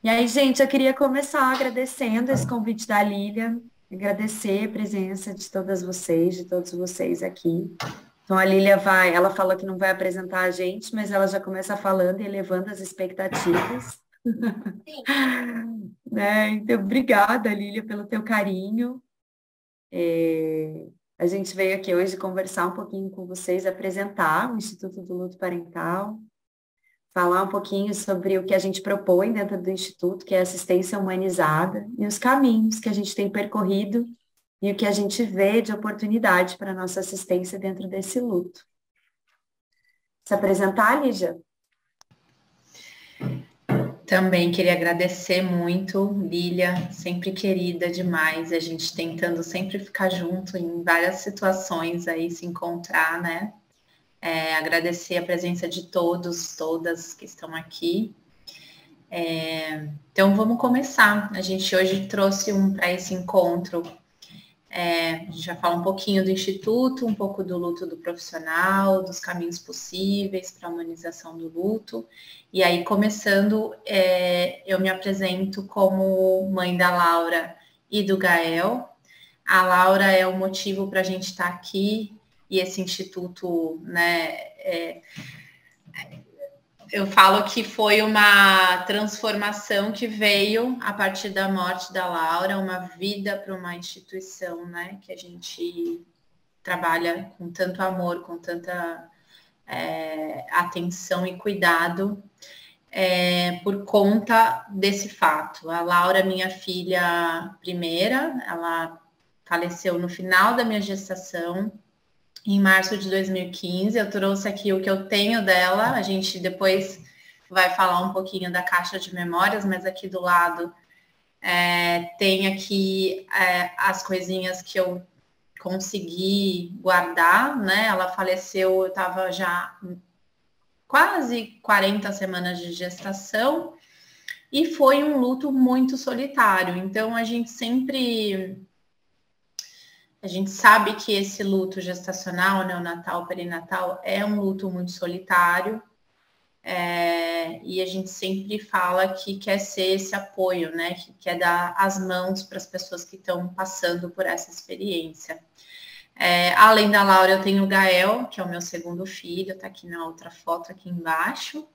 E aí, gente, eu queria começar agradecendo esse convite da Lília, agradecer a presença de todas vocês, de todos vocês aqui. Então, a Lília ela falou que não vai apresentar a gente, mas ela já começa falando e elevando as expectativas, né? Então, obrigada, Lília, pelo teu carinho. A gente veio aqui hoje conversar um pouquinho com vocês, apresentar o Instituto do Luto Parental, falar um pouquinho sobre o que a gente propõe dentro do Instituto, que é assistência humanizada, e os caminhos que a gente tem percorrido e o que a gente vê de oportunidade para a nossa assistência dentro desse luto. Se apresentar, Lígia? Também queria agradecer muito, Lília, sempre querida demais, a gente tentando sempre ficar junto em várias situações aí, se encontrar, né? Agradecer a presença de todos, todas que estão aqui. Então vamos começar. A gente hoje trouxe para esse encontro. A gente vai falar um pouquinho do Instituto, um pouco do luto do profissional, dos caminhos possíveis para a humanização do luto. E aí, começando, eu me apresento como mãe da Laura e do Gael. A Laura é o motivo para a gente estar aqui, e esse instituto, né, eu falo que foi uma transformação que veio a partir da morte da Laura, uma vida para uma instituição, né, que a gente trabalha com tanto amor, com tanta atenção e cuidado, por conta desse fato. A Laura, minha filha primeira, ela faleceu no final da minha gestação, em março de 2015. Eu trouxe aqui o que eu tenho dela, a gente depois vai falar um pouquinho da caixa de memórias, mas aqui do lado tem aqui as coisinhas que eu consegui guardar, né? Ela faleceu, eu estava já quase 40 semanas de gestação e foi um luto muito solitário. Então a gente sabe que esse luto gestacional, neonatal, perinatal é um luto muito solitário. E a gente sempre fala que quer ser esse apoio, né? Que quer dar as mãos para as pessoas que estão passando por essa experiência. Além da Laura, eu tenho o Gael, que é o meu segundo filho, está aqui na outra foto aqui embaixo.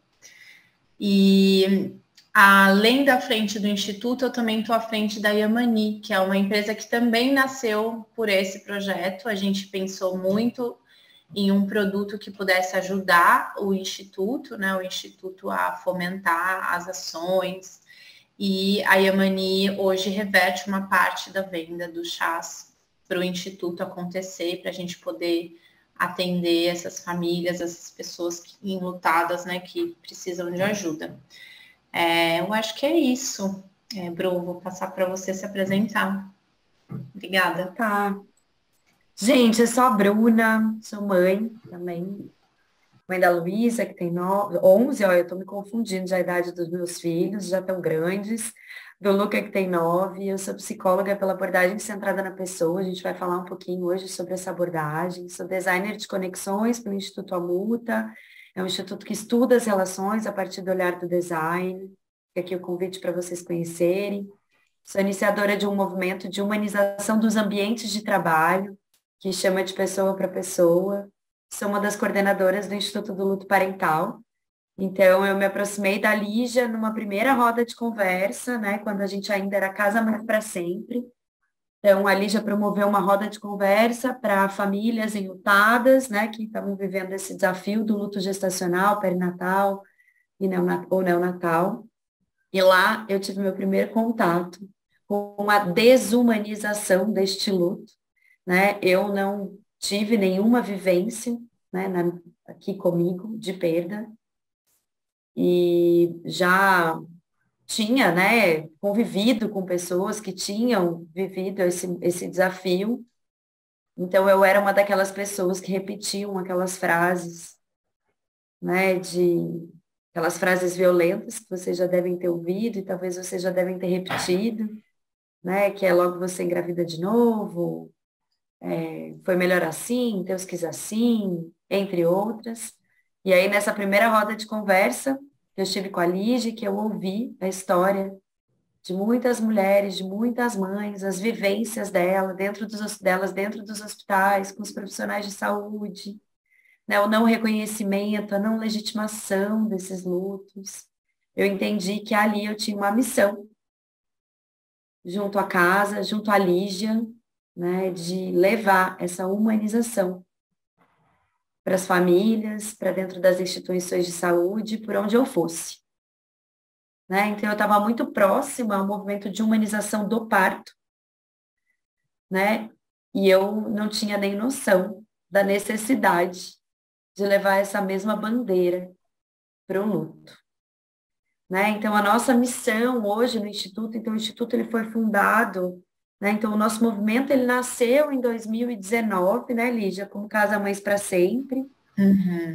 E além da frente do Instituto, eu também estou à frente da Yamani, que é uma empresa que também nasceu por esse projeto. A gente pensou muito em um produto que pudesse ajudar o Instituto, né? O Instituto a fomentar as ações. E a Yamani hoje reverte uma parte da venda dos chás para o Instituto acontecer, para a gente poder atender essas famílias, essas pessoas enlutadas, né, que precisam de ajuda. Eu acho que é isso. Bru, vou passar para você se apresentar. Obrigada. Tá. Gente, eu sou a Bruna, sou mãe também, mãe da Luísa, que tem 11, ó, eu tô me confundindo já a idade dos meus filhos, já tão grandes, do Luca, que tem 9, eu sou psicóloga pela abordagem centrada na pessoa, a gente vai falar um pouquinho hoje sobre essa abordagem, sou designer de conexões pelo Instituto Amuta, é um instituto que estuda as relações a partir do olhar do design, fica aqui o convite para vocês conhecerem, sou iniciadora de um movimento de humanização dos ambientes de trabalho, que chama de pessoa para pessoa. Sou uma das coordenadoras do Instituto do Luto Parental. Então, eu me aproximei da Lígia numa primeira roda de conversa, né, quando a gente ainda era Casa Mãe para Sempre. Então, a Lígia promoveu uma roda de conversa para famílias enlutadas, né, que estavam vivendo esse desafio do luto gestacional, perinatal ou neonatal. E lá eu tive meu primeiro contato com a desumanização deste luto, né? Eu não tive nenhuma vivência, né, aqui comigo de perda e já tinha, né, convivido com pessoas que tinham vivido esse desafio. Então eu era uma daquelas pessoas que repetiam aquelas frases, né, aquelas frases violentas que vocês já devem ter ouvido e talvez vocês já devem ter repetido, né, que é logo você engravida de novo, foi melhor assim, Deus quis assim, entre outras. E aí, nessa primeira roda de conversa, que eu estive com a Lígia, que eu ouvi a história de muitas mulheres, de muitas mães, as vivências delas dentro dos hospitais, com os profissionais de saúde, né, o não reconhecimento, a não legitimação desses lutos. Eu entendi que ali eu tinha uma missão, junto à casa, junto à Lígia, né, de levar essa humanização para as famílias, para dentro das instituições de saúde, por onde eu fosse. Né? Então, eu estava muito próxima ao movimento de humanização do parto, né? E eu não tinha nem noção da necessidade de levar essa mesma bandeira para o luto. Né? Então, a nossa missão hoje no Instituto, então o Instituto ele foi fundado, né? Então, o nosso movimento ele nasceu em 2019, né, Lígia, como Casa Mães para Sempre.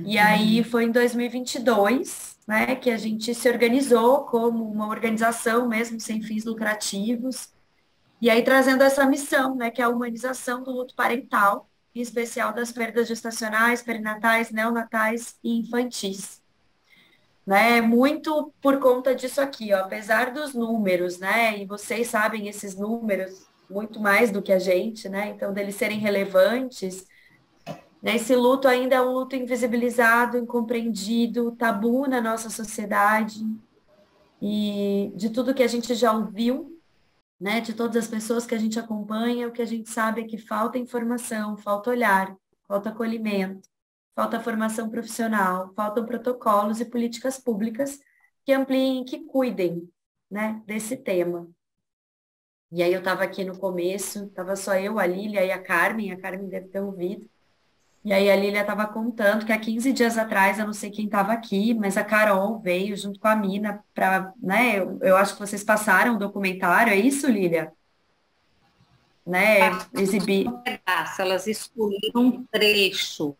E aí foi em 2022, né, que a gente se organizou como uma organização mesmo sem fins lucrativos, e aí trazendo essa missão, né, que é a humanização do luto parental, em especial das perdas gestacionais, perinatais, neonatais e infantis. Né, muito por conta disso aqui, ó, apesar dos números, né, e vocês sabem esses números muito mais do que a gente, né, então deles serem relevantes, né, esse luto ainda é um luto invisibilizado, incompreendido, tabu na nossa sociedade, e de tudo que a gente já ouviu, né, de todas as pessoas que a gente acompanha, o que a gente sabe é que falta informação, falta olhar, falta acolhimento, falta formação profissional, faltam protocolos e políticas públicas que ampliem, que cuidem, né, desse tema. E aí eu estava aqui no começo, estava só eu, a Lília e a Carmen deve ter ouvido. E aí a Lília estava contando que há 15 dias atrás, eu não sei quem estava aqui, mas a Carol veio junto com a Mina para, né, eu acho que vocês passaram o documentário, é isso, Lília? Né, exibir. Pedaço, elas escolheram um trecho.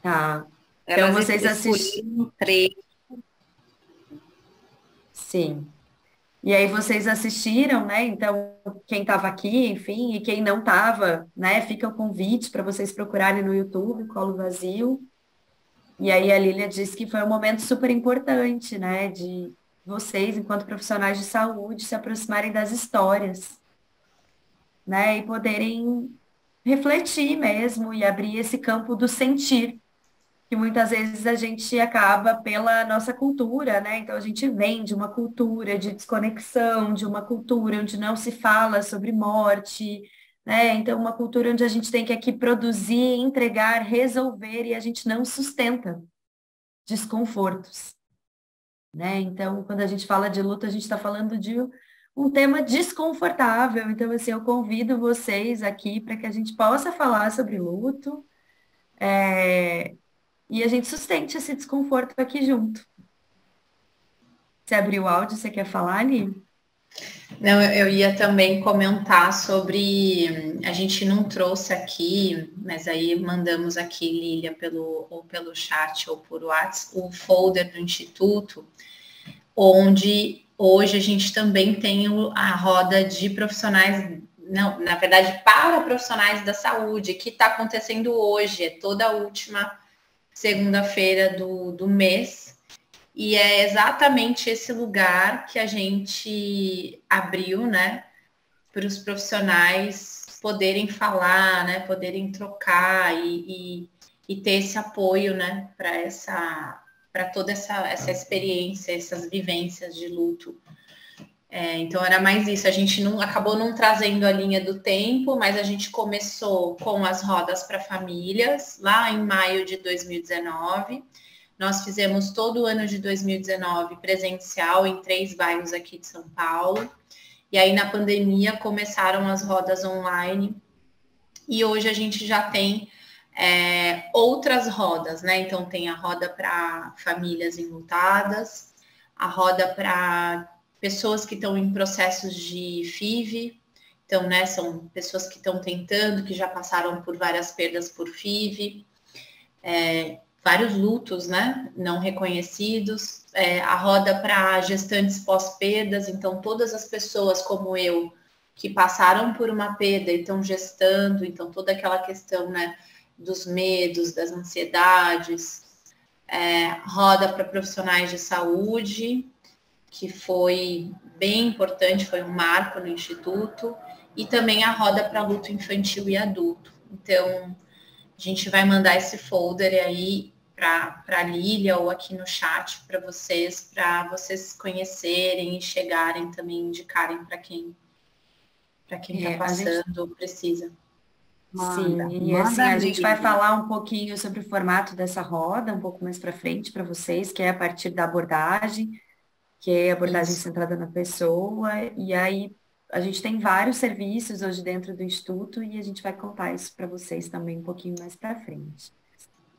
Tá. Então Elas vocês assistiram. escolheram um trecho. Sim. E aí vocês assistiram, né? Então, quem estava aqui, enfim, e quem não estava, né? Fica o convite para vocês procurarem no YouTube, Colo Vazio. E aí a Lília disse que foi um momento super importante, né? De vocês, enquanto profissionais de saúde, se aproximarem das histórias, né? E poderem refletir mesmo e abrir esse campo do sentir, que muitas vezes a gente acaba pela nossa cultura, né? Então a gente vem de uma cultura de desconexão, de uma cultura onde não se fala sobre morte, né? Então uma cultura onde a gente tem que aqui produzir, entregar, resolver e a gente não sustenta desconfortos, né? Então quando a gente fala de luta, a gente está falando de um tema desconfortável. Então assim, eu convido vocês aqui para que a gente possa falar sobre luto. E a gente sustente esse desconforto aqui junto. Você abriu o áudio, você quer falar, Ali? Não, eu ia também comentar sobre, a gente não trouxe aqui, mas aí mandamos aqui, Lília, ou pelo chat ou por WhatsApp, o folder do Instituto, onde hoje a gente também tem a roda de profissionais, não, na verdade, para profissionais da saúde, que está acontecendo hoje, é toda a última segunda-feira do mês, e é exatamente esse lugar que a gente abriu, né, para os profissionais poderem falar, né, poderem trocar e ter esse apoio, né, para toda essa experiência, essas vivências de luto. Então era mais isso, a gente acabou não trazendo a linha do tempo, mas a gente começou com as rodas para famílias, lá em maio de 2019. Nós fizemos todo o ano de 2019 presencial em 3 bairros aqui de São Paulo. E aí na pandemia começaram as rodas online. E hoje a gente já tem outras rodas, né? Então tem a roda para famílias enlutadas, a roda para pessoas que estão em processos de FIV, então, né, são pessoas que estão tentando, que já passaram por várias perdas por FIV, vários lutos, né, não reconhecidos, a roda para gestantes pós-perdas, então todas as pessoas como eu, que passaram por uma perda e estão gestando, então toda aquela questão, né, dos medos, das ansiedades, roda para profissionais de saúde, que foi bem importante, foi um marco no Instituto, e também a roda para luto infantil e adulto. Então, a gente vai mandar esse folder aí para a Lília ou aqui no chat para vocês conhecerem e chegarem também, indicarem para quem está passando ou precisa. Sim, e assim, a gente vai falar um pouquinho sobre o formato dessa roda, um pouco mais para frente para vocês, que é a partir da abordagem, que é a abordagem centrada na pessoa, e aí a gente tem vários serviços hoje dentro do Instituto e a gente vai contar isso para vocês também um pouquinho mais para frente.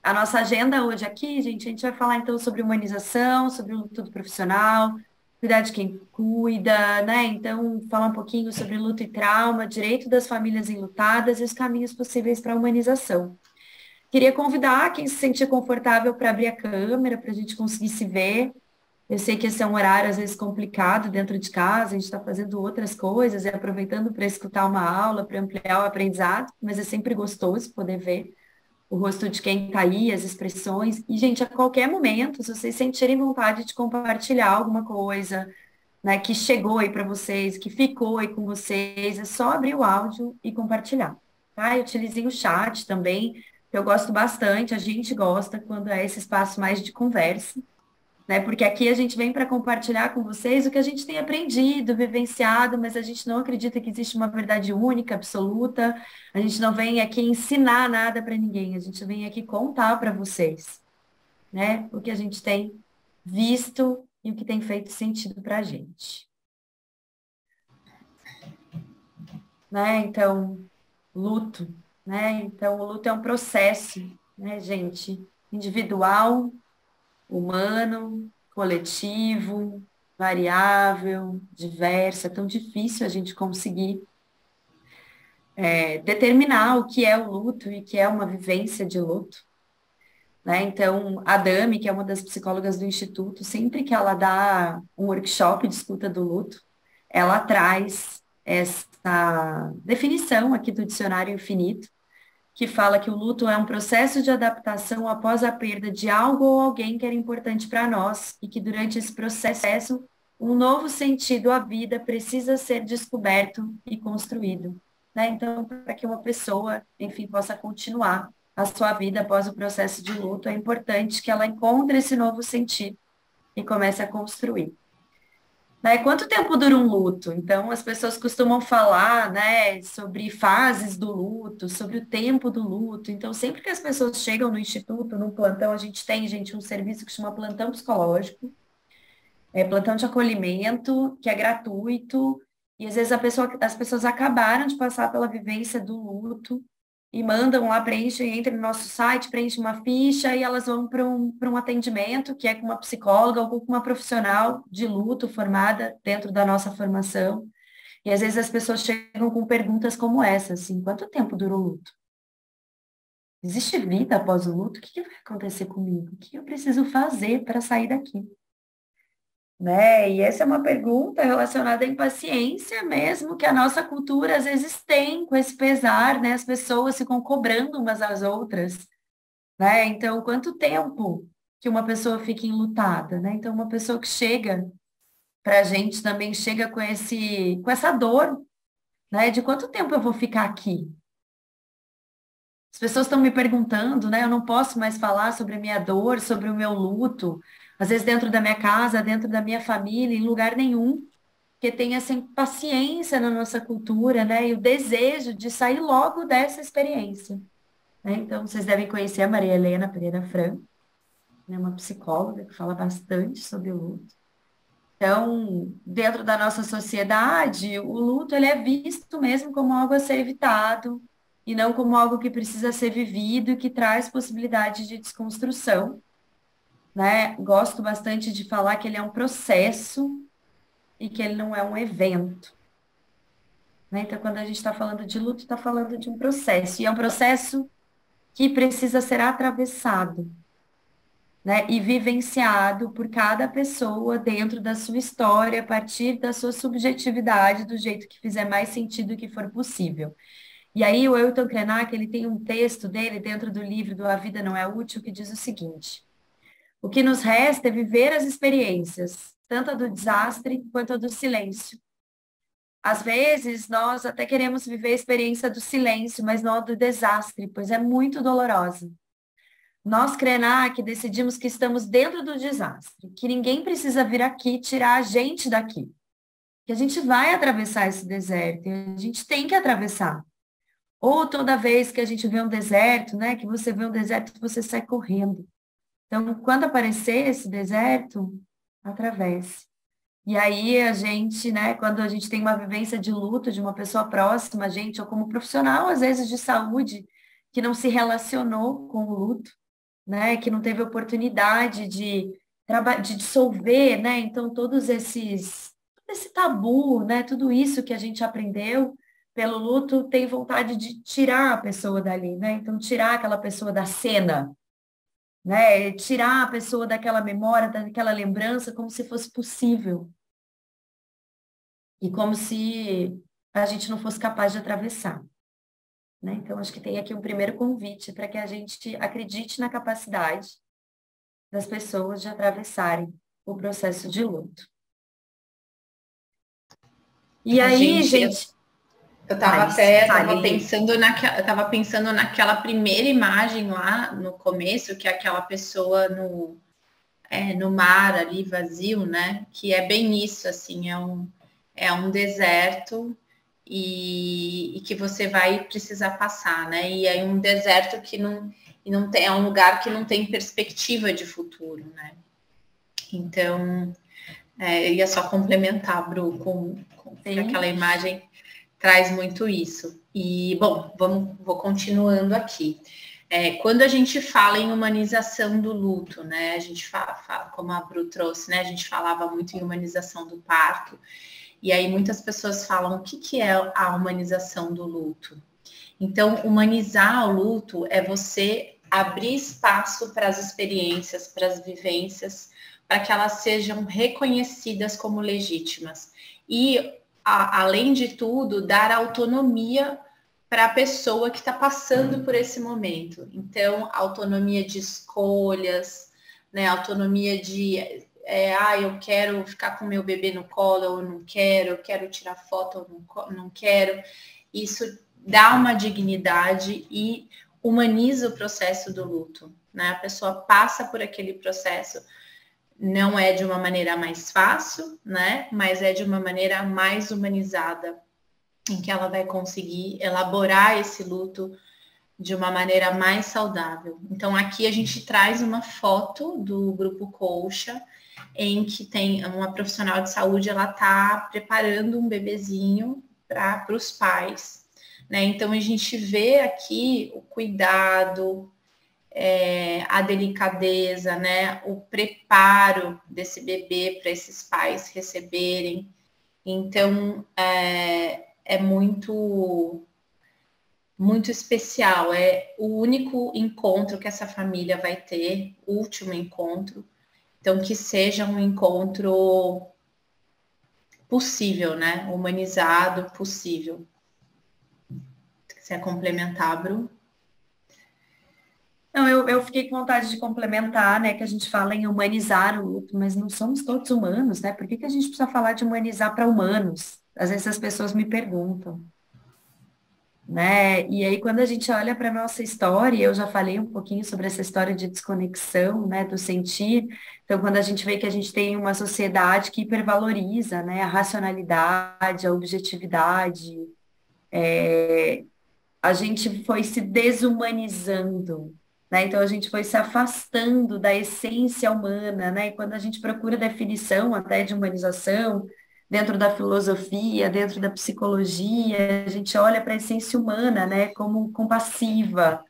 A nossa agenda hoje aqui, gente, a gente vai falar então sobre humanização, sobre o luto do profissional, cuidar de quem cuida, né? Então, falar um pouquinho sobre luto e trauma, direito das famílias enlutadas e os caminhos possíveis para a humanização. Queria convidar quem se sentir confortável para abrir a câmera, para a gente conseguir se ver. Eu sei que esse é um horário, às vezes, complicado dentro de casa, a gente está fazendo outras coisas e aproveitando para escutar uma aula, para ampliar o aprendizado, mas é sempre gostoso poder ver o rosto de quem está aí, as expressões. E, gente, a qualquer momento, se vocês sentirem vontade de compartilhar alguma coisa, né, que chegou aí para vocês, que ficou aí com vocês, é só abrir o áudio e compartilhar. Tá? Eu utilizei o chat também, que eu gosto bastante, a gente gosta quando é esse espaço mais de conversa, né? Porque aqui a gente vem para compartilhar com vocês o que a gente tem aprendido, vivenciado, mas a gente não acredita que existe uma verdade única, absoluta. A gente não vem aqui ensinar nada para ninguém, a gente vem aqui contar para vocês, né? O que a gente tem visto e o que tem feito sentido para a gente. Né? Então, luto, né? Então, o luto é um processo, né, gente? Individual, humano, coletivo, variável, diverso. É tão difícil a gente conseguir determinar o que é o luto e o que é uma vivência de luto. Né? Então, a Dami, que é uma das psicólogas do Instituto, sempre que ela dá um workshop de escuta do luto, ela traz essa definição aqui do Dicionário Infinito, que fala que o luto é um processo de adaptação após a perda de algo ou alguém que era importante para nós e que durante esse processo um novo sentido à vida precisa ser descoberto e construído. Né? Então, para que uma pessoa, enfim, possa continuar a sua vida após o processo de luto, é importante que ela encontre esse novo sentido e comece a construir. Né? Quanto tempo dura um luto? Então, as pessoas costumam falar, né, sobre fases do luto, sobre o tempo do luto. Então, sempre que as pessoas chegam no instituto, no plantão, a gente tem, gente, um serviço que chama plantão psicológico, plantão de acolhimento, que é gratuito, e às vezes as pessoas acabaram de passar pela vivência do luto e mandam lá, preenchem, entram no nosso site, preenchem uma ficha e elas vão para um atendimento, que é com uma psicóloga ou com uma profissional de luto formada dentro da nossa formação. E às vezes as pessoas chegam com perguntas como essa, assim, quanto tempo durou o luto? Existe vida após o luto? O que vai acontecer comigo? O que eu preciso fazer para sair daqui? Né? E essa é uma pergunta relacionada à impaciência mesmo, que a nossa cultura às vezes tem com esse pesar, né? As pessoas ficam cobrando umas às outras, né? Então, quanto tempo que uma pessoa fica enlutada, né? Então, uma pessoa que chega para a gente também chega com essa dor, né? De quanto tempo eu vou ficar aqui? As pessoas estão me perguntando, né? Eu não posso mais falar sobre a minha dor, sobre o meu luto, às vezes dentro da minha casa, dentro da minha família, em lugar nenhum, porque tem essa impaciência na nossa cultura, né? E o desejo de sair logo dessa experiência. Né? Então, vocês devem conhecer a Maria Helena Pereira Franco, né? Uma psicóloga que fala bastante sobre o luto. Então, dentro da nossa sociedade, o luto ele é visto mesmo como algo a ser evitado e não como algo que precisa ser vivido e que traz possibilidade de desconstrução, né? Gosto bastante de falar que ele é um processo e que ele não é um evento, né? Então, quando a gente está falando de luto, está falando de um processo, e é um processo que precisa ser atravessado, né, e vivenciado por cada pessoa dentro da sua história, a partir da sua subjetividade, do jeito que fizer mais sentido e que for possível. E aí o Ailton Krenak, ele tem um texto dele dentro do livro do A Vida Não É Útil, que diz o seguinte: O que nos resta é viver as experiências, tanto a do desastre quanto a do silêncio. Às vezes, nós até queremos viver a experiência do silêncio, mas não a do desastre, pois é muito dolorosa. Nós, Krenak, decidimos que estamos dentro do desastre, que ninguém precisa vir aqui tirar a gente daqui, que a gente vai atravessar esse deserto, e a gente tem que atravessar. Ou toda vez que a gente vê um deserto, né, que você vê um deserto, você sai correndo. Então, quando aparecer esse deserto, atravesse. E aí a gente, né, quando a gente tem uma vivência de luto de uma pessoa próxima a gente, ou como profissional, às vezes de saúde, que não se relacionou com o luto, né, que não teve oportunidade de dissolver, né, então esse tabu, né, tudo isso que a gente aprendeu pelo luto, tem vontade de tirar a pessoa dali, né, então tirar aquela pessoa da cena, né? Tirar a pessoa daquela memória, daquela lembrança, como se fosse possível. E como se a gente não fosse capaz de atravessar. Né? Então, acho que tem aqui um primeiro convite para que a gente acredite na capacidade das pessoas de atravessarem o processo de luto. E aí, gente... Eu estava pensando naquela primeira imagem lá no começo, que é aquela pessoa no mar ali vazio, né? Que é bem isso, assim, é um deserto e que você vai precisar passar, né? E é um deserto que não tem, é um lugar que não tem perspectiva de futuro, né? Então, eu ia só complementar, Bru, com aquela imagem traz muito isso. E, bom, vou continuando aqui. Quando a gente fala em humanização do luto, né? A gente fala, como a Bru trouxe, né? A gente falava muito em humanização do parto. E aí muitas pessoas falam o que é a humanização do luto. Então, humanizar o luto é você abrir espaço para as experiências, para as vivências, para que elas sejam reconhecidas como legítimas. E além de tudo, dar autonomia para a pessoa que está passando por esse momento. Então, autonomia de escolhas, né? Autonomia de, eu quero ficar com meu bebê no colo ou não quero, eu quero tirar foto ou não quero. Isso dá uma dignidade e humaniza o processo do luto, né? A pessoa passa por aquele processo. Não é de uma maneira mais fácil, né? Mas é de uma maneira mais humanizada, em que ela vai conseguir elaborar esse luto de uma maneira mais saudável. Então, aqui a gente traz uma foto do Grupo Colcha, em que tem uma profissional de saúde, ela está preparando um bebezinho para os pais, né? Então, a gente vê aqui o cuidado, a delicadeza, né, o preparo desse bebê para esses pais receberem. Então, é muito, muito especial. É o único encontro que essa família vai ter, o último encontro. Então, que seja um encontro possível, né, humanizado, possível. Se quiser complementar, Bru? Não, eu fiquei com vontade de complementar, né, que a gente fala em humanizar o luto, mas não somos todos humanos, né? Por que a gente precisa falar de humanizar para humanos? Às vezes as pessoas me perguntam, né? E aí quando a gente olha para a nossa história, eu já falei um pouquinho sobre essa história de desconexão, né, do sentir. Então, quando a gente vê que a gente tem uma sociedade que hipervaloriza, né, a racionalidade, a objetividade, a gente foi se desumanizando, né? Então a gente foi se afastando da essência humana, né? E quando a gente procura definição até de humanização, dentro da filosofia, dentro da psicologia, a gente olha para a essência humana, né? Como compassiva,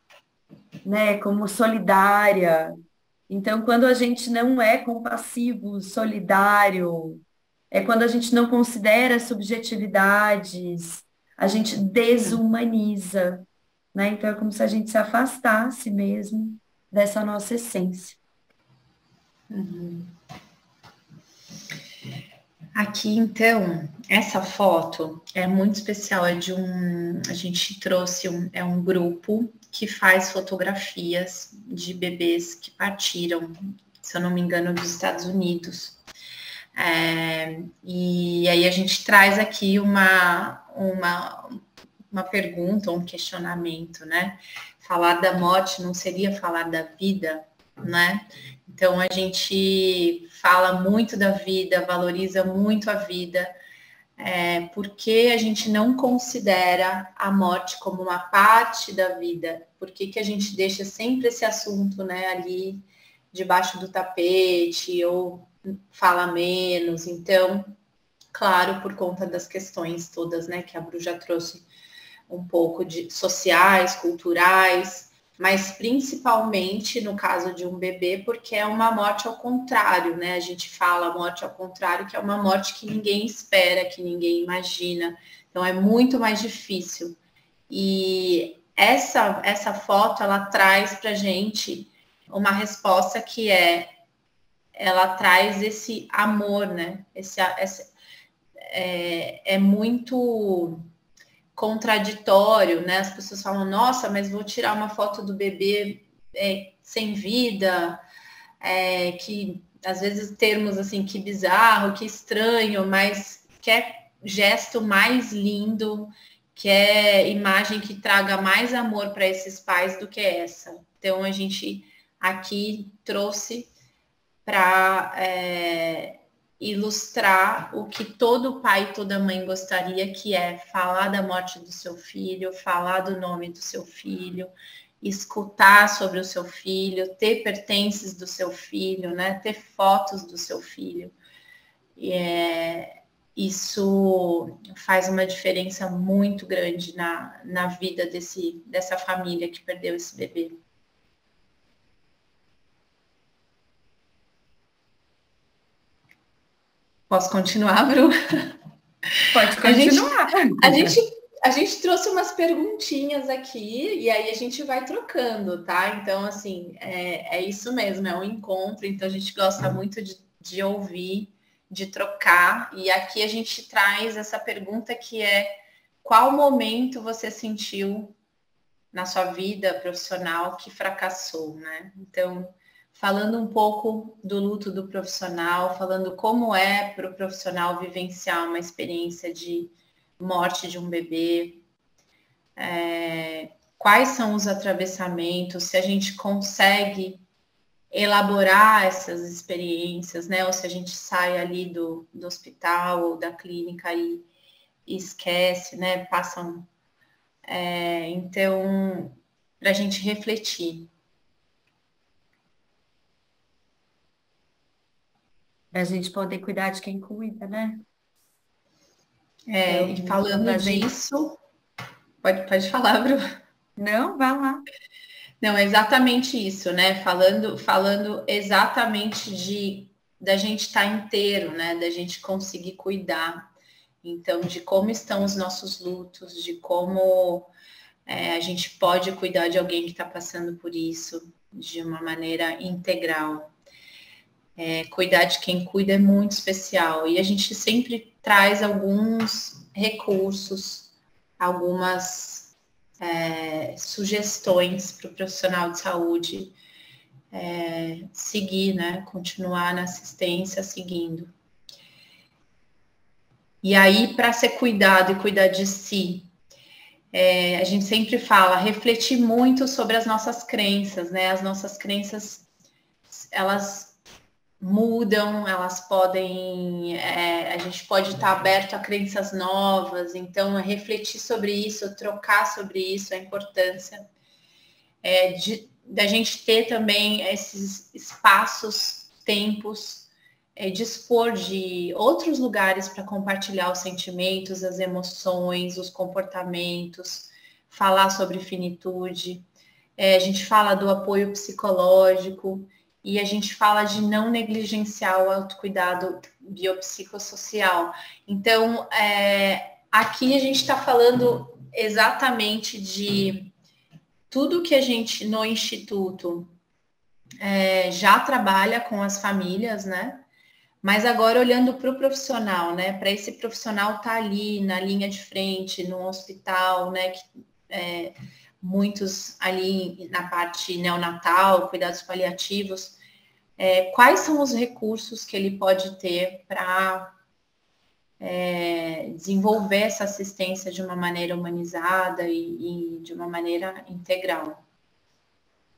né? Como solidária. Então, quando a gente não é compassivo, solidário, é quando a gente não considera subjetividades, a gente desumaniza, né? Então é como se a gente se afastasse mesmo dessa nossa essência. Uhum. Aqui, então, essa foto é muito especial, a gente trouxe um grupo que faz fotografias de bebês que partiram se eu não me engano, dos Estados Unidos. E aí a gente traz aqui uma pergunta, um questionamento, né? Falar da morte não seria falar da vida, né? Então a gente fala muito da vida, valoriza muito a vida, porque a gente não considera a morte como uma parte da vida? Por que a gente deixa sempre esse assunto, né, ali debaixo do tapete ou fala menos? Então, claro, por conta das questões todas, né, que a Bru já trouxe um pouco de sociais, culturais, mas principalmente no caso de um bebê, porque é uma morte ao contrário, né? A gente fala morte ao contrário, que é uma morte que ninguém espera, que ninguém imagina. Então é muito mais difícil. E essa foto, ela traz para a gente uma resposta que ela traz esse amor, né? É muito contraditório, né? As pessoas falam, nossa, mas vou tirar uma foto do bebê sem vida, que às vezes termos assim, que bizarro, que estranho, mas que gesto mais lindo, que imagem que traga mais amor para esses pais do que essa. Então a gente aqui trouxe para ilustrar o que todo pai e toda mãe gostaria, que é falar da morte do seu filho, falar do nome do seu filho, escutar sobre o seu filho, ter pertences do seu filho, né? Ter fotos do seu filho. Isso faz uma diferença muito grande na vida dessa família que perdeu esse bebê. Posso continuar, Bru? Pode continuar. A gente trouxe umas perguntinhas aqui e aí a gente vai trocando, tá? Então, assim, é isso mesmo, é um encontro, então a gente gosta muito de ouvir, de trocar. E aqui a gente traz essa pergunta que é: qual momento você sentiu na sua vida profissional que fracassou, né? Então, falando um pouco do luto do profissional, falando como é para o profissional vivenciar uma experiência de morte de um bebê, quais são os atravessamentos, se a gente consegue elaborar essas experiências, né? Ou se a gente sai ali do hospital ou da clínica e esquece, né? Passam. Então, para a gente refletir. Para a gente poder cuidar de quem cuida, né? E falando disso, pode falar, Bru. Não, vai lá. Não, é exatamente isso, né? Falando exatamente da gente estar inteiro, né? Da gente conseguir cuidar. Então, de como estão os nossos lutos, de como a gente pode cuidar de alguém que está passando por isso de uma maneira integral. Cuidar de quem cuida é muito especial. E a gente sempre traz alguns recursos, algumas sugestões para o profissional de saúde seguir, né? Continuar na assistência seguindo. E aí, para ser cuidado e cuidar de si, a gente sempre fala, refletir muito sobre as nossas crenças, né? As nossas crenças, elas mudam, elas podem, a gente pode estar aberto a crenças novas, então refletir sobre isso, trocar sobre isso, a importância da gente ter também esses espaços, tempos, dispor de outros lugares para compartilhar os sentimentos, as emoções, os comportamentos, falar sobre finitude. A gente fala do apoio psicológico e a gente fala de não negligenciar o autocuidado biopsicossocial. Então, aqui a gente está falando exatamente de tudo que a gente, no Instituto, já trabalha com as famílias, né? Mas agora olhando para o profissional, né? Para esse profissional estar ali na linha de frente, no hospital, né? Muitos ali na parte neonatal, cuidados paliativos, quais são os recursos que ele pode ter para desenvolver essa assistência de uma maneira humanizada e de uma maneira integral.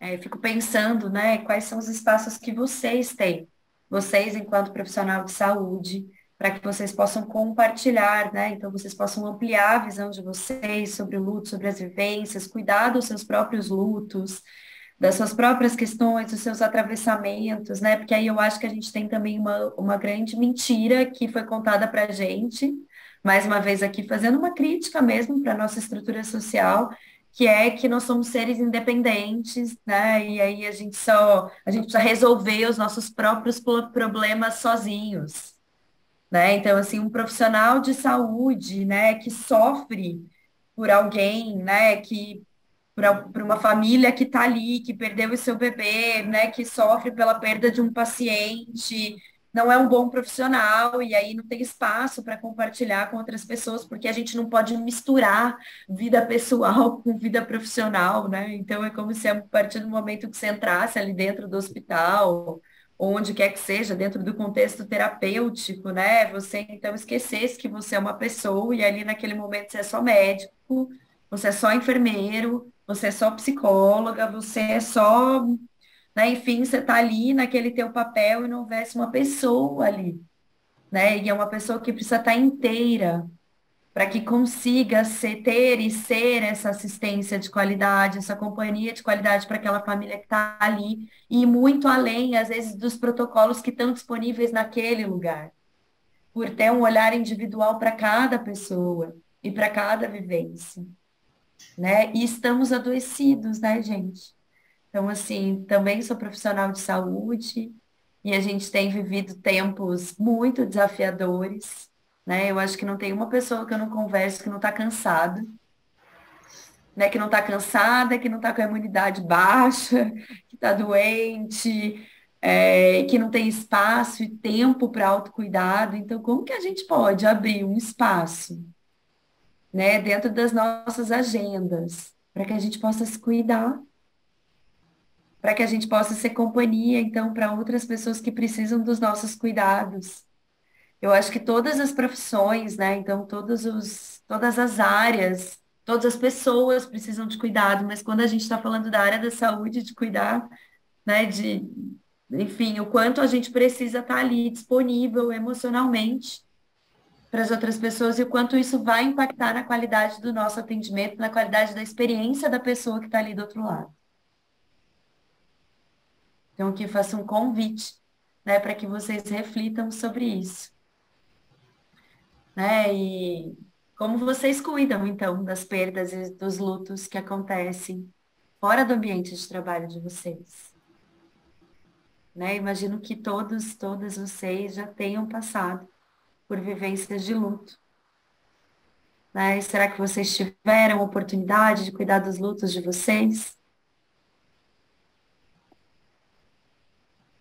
Eu fico pensando, né, quais são os espaços que vocês têm, vocês enquanto profissional de saúde, para que vocês possam compartilhar, né? Então vocês possam ampliar a visão de vocês sobre o luto, sobre as vivências, cuidar dos seus próprios lutos, das suas próprias questões, dos seus atravessamentos, né? Porque aí eu acho que a gente tem também uma grande mentira que foi contada para a gente, mais uma vez aqui fazendo uma crítica mesmo para a nossa estrutura social, que é que nós somos seres independentes, né? E aí a gente precisa resolver os nossos próprios problemas sozinhos, né? Então, assim, um profissional de saúde, né, que sofre por alguém, né, que por uma família que está ali, que perdeu o seu bebê, né, que sofre pela perda de um paciente, não é um bom profissional, e aí não tem espaço para compartilhar com outras pessoas, porque a gente não pode misturar vida pessoal com vida profissional, né? Então é como se a partir do momento que você entrasse ali dentro do hospital, onde quer que seja, dentro do contexto terapêutico, né? Você então esquecesse que você é uma pessoa e ali naquele momento você é só médico, você é só enfermeiro, você é só psicóloga, você é só, né? Enfim, você está ali naquele teu papel e não houvesse uma pessoa ali, né? E é uma pessoa que precisa estar inteira para que consiga ter e ser essa assistência de qualidade, essa companhia de qualidade para aquela família que está ali, e ir muito além, às vezes, dos protocolos que estão disponíveis naquele lugar, por ter um olhar individual para cada pessoa e para cada vivência, né? E estamos adoecidos, né, gente? Então, assim, também sou profissional de saúde e a gente tem vivido tempos muito desafiadores, né? Eu acho que não tem uma pessoa que eu não converso que não está cansada, né? Que não está cansada, que não está com a imunidade baixa, que está doente, que não tem espaço e tempo para autocuidado. Então, como que a gente pode abrir um espaço, né, dentro das nossas agendas, para que a gente possa se cuidar? Para que a gente possa ser companhia, então, para outras pessoas que precisam dos nossos cuidados. Eu acho que todas as profissões, né? Então, todas as áreas, todas as pessoas precisam de cuidado, mas quando a gente está falando da área da saúde, de cuidar, né? Enfim, o quanto a gente precisa estar ali disponível emocionalmente para as outras pessoas e o quanto isso vai impactar na qualidade do nosso atendimento, na qualidade da experiência da pessoa que está ali do outro lado. Então, aqui eu faço um convite, né, para que vocês reflitam sobre isso, né? E como vocês cuidam, então, das perdas e dos lutos que acontecem fora do ambiente de trabalho de vocês, né? Imagino que todas vocês já tenham passado por vivências de luto, né? E será que vocês tiveram oportunidade de cuidar dos lutos de vocês?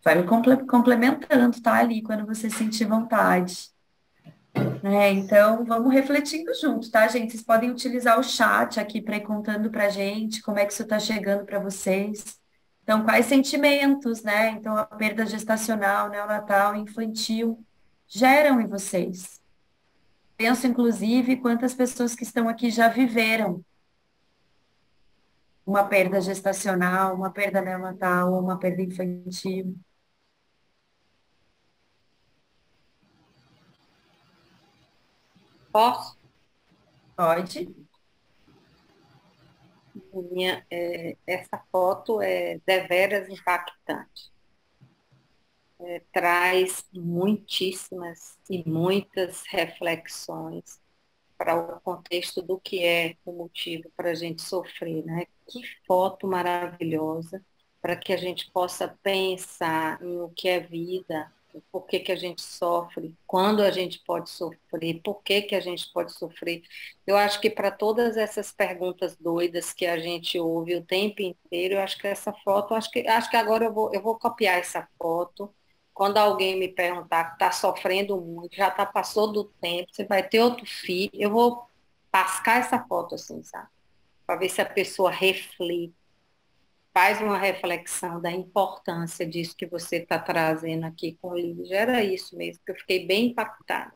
Vai me complementando, tá? Ali, quando você sentir vontade. Então, vamos refletindo junto, tá, gente? Vocês podem utilizar o chat aqui para ir contando para a gente como é que isso está chegando para vocês. Então, quais sentimentos, né? Então, a perda gestacional, neonatal, infantil geram em vocês. Penso, inclusive, quantas pessoas que estão aqui já viveram uma perda gestacional, uma perda neonatal, uma perda infantil. Posso? Pode? Essa foto é deveras impactante. Traz muitíssimas e muitas reflexões para o contexto do que é o motivo para a gente sofrer, né? Que foto maravilhosa para que a gente possa pensar em o que é vida, por que que a gente sofre, quando a gente pode sofrer, por que que a gente pode sofrer. Eu acho que para todas essas perguntas doidas que a gente ouve o tempo inteiro, eu acho que essa foto, acho que agora eu vou copiar essa foto. Quando alguém me perguntar que está sofrendo muito, já passou do tempo, você vai ter outro filho, eu vou pascar essa foto assim, sabe? Para ver se a pessoa reflete. faz uma reflexão da importância disso que você está trazendo aqui com o livro. Era isso mesmo, que eu fiquei bem impactada.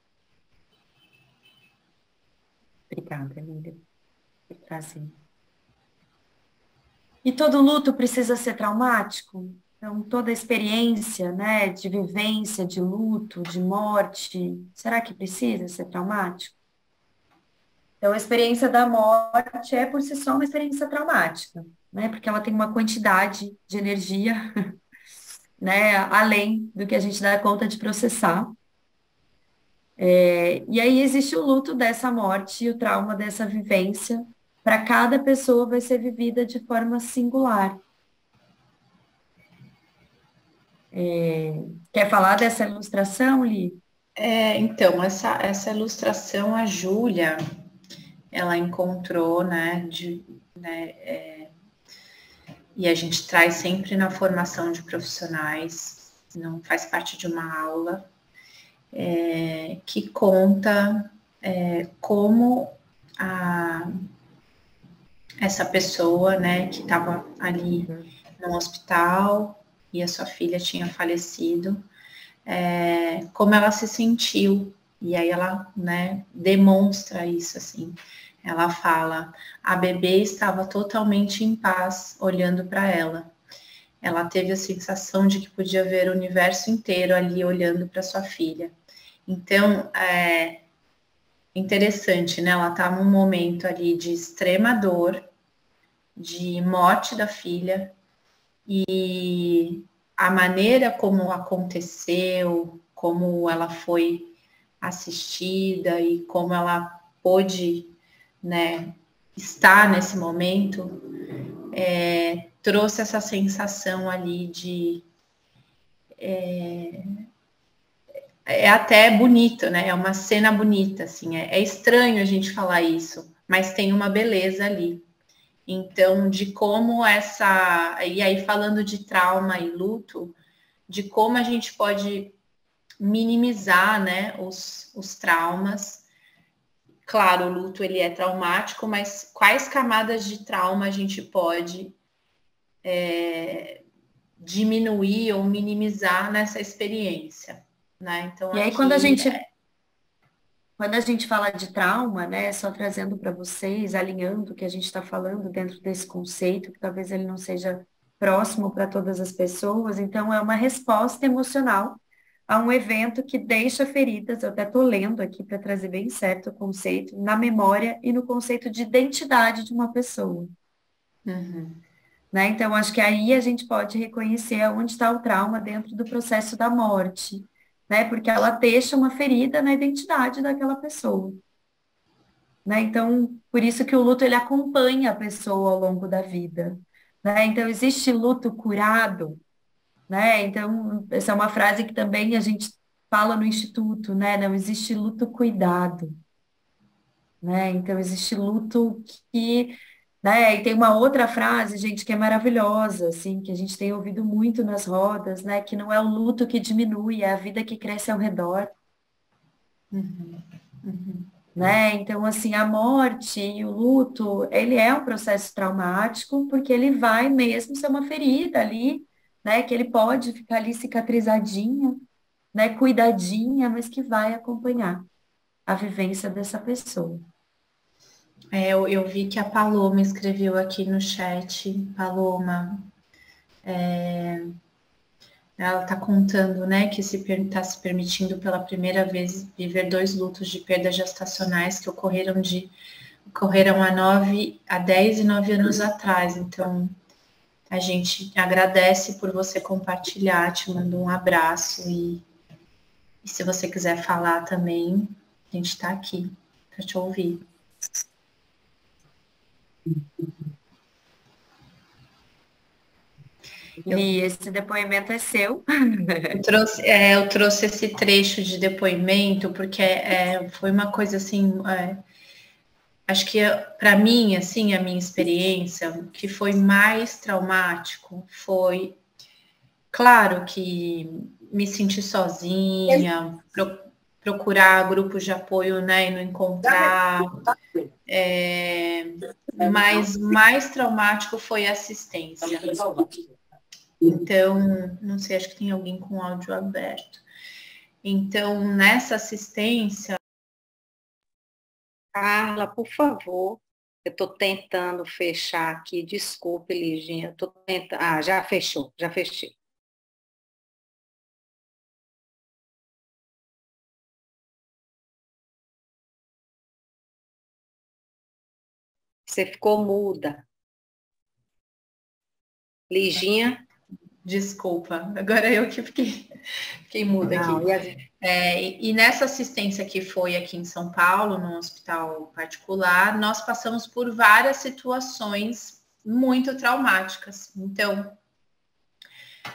Obrigada, amiga, por trazer. E todo luto precisa ser traumático? Então, toda experiência, né, de vivência, de luto, de morte, será que precisa ser traumático? Então, a experiência da morte é por si só uma experiência traumática, né, porque ela tem uma quantidade de energia, né, além do que a gente dá conta de processar. E aí existe o luto dessa morte e o trauma dessa vivência. Para cada pessoa vai ser vivida de forma singular. Quer falar dessa ilustração, Li? Então, essa ilustração, a Júlia, ela encontrou, né, e a gente traz sempre na formação de profissionais, não faz parte de uma aula, que conta como essa pessoa, né, que estava ali no hospital e a sua filha tinha falecido, como ela se sentiu. E aí ela, né, demonstra isso, assim. Ela fala, a bebê estava totalmente em paz, olhando para ela. Ela teve a sensação de que podia ver o universo inteiro ali, olhando para sua filha. Então, é interessante, né? Ela está num momento ali de extrema dor, de morte da filha, e a maneira como aconteceu, como ela foi assistida e como ela pôde, né, estar nesse momento, trouxe essa sensação ali de é até bonito, né? É uma cena bonita, assim. É estranho a gente falar isso, mas tem uma beleza ali. Então, de como essa... E aí, falando de trauma e luto, de como a gente pode minimizar, né, os traumas. Claro, o luto, ele é traumático, mas quais camadas de trauma a gente pode diminuir ou minimizar nessa experiência, né? Então, E aí, quando a aqui... gente Quando a gente fala de trauma, né, só trazendo para vocês, alinhando o que a gente está falando dentro desse conceito, que talvez ele não seja próximo para todas as pessoas, então é uma resposta emocional a um evento que deixa feridas, eu até estou lendo aqui para trazer bem certo o conceito, na memória e no conceito de identidade de uma pessoa. Uhum. Né? Então, acho que aí a gente pode reconhecer onde está o trauma dentro do processo da morte, né? Porque ela deixa uma ferida na identidade daquela pessoa, né? Então, por isso que o luto ele acompanha a pessoa ao longo da vida, né? Então, existe luto curado, né? Então, essa é uma frase que também a gente fala no instituto, né? Não existe luto cuidado, né? Então, existe luto que, né? E tem uma outra frase, gente, que é maravilhosa, assim, que a gente tem ouvido muito nas rodas, né? Que não é o luto que diminui, é a vida que cresce ao redor, Uhum. Uhum. né? Então, assim, a morte e o luto, ele é um processo traumático, porque ele vai mesmo ser uma ferida ali, né? Que ele pode ficar ali cicatrizadinha, né? Cuidadinha, mas que vai acompanhar a vivência dessa pessoa. Eu vi que a Paloma escreveu aqui no chat. Paloma, ela está contando, né, que está se permitindo pela primeira vez viver 2 lutos de perdas gestacionais que ocorreram há 10 e 9 anos atrás. Então, a gente agradece por você compartilhar, te mando um abraço e se você quiser falar também, a gente está aqui para te ouvir. E esse depoimento é seu. Eu trouxe esse trecho de depoimento porque foi uma coisa assim, acho que para mim, assim, a minha experiência, o que foi mais traumático foi, claro que me sentir sozinha, procurar grupos de apoio, né, e não encontrar, Mas mais traumático foi a assistência. Então, não sei, acho que tem alguém com áudio aberto. Então, nessa assistência... Carla, por favor, eu estou tentando fechar aqui, desculpe, Liginha, eu estou tentando... Ah, já fechou, já fechei. Você ficou muda. Liginha? Desculpa, agora eu que fiquei muda aqui. Não, E nessa assistência que foi aqui em São Paulo, num hospital particular, nós passamos por várias situações muito traumáticas. Então,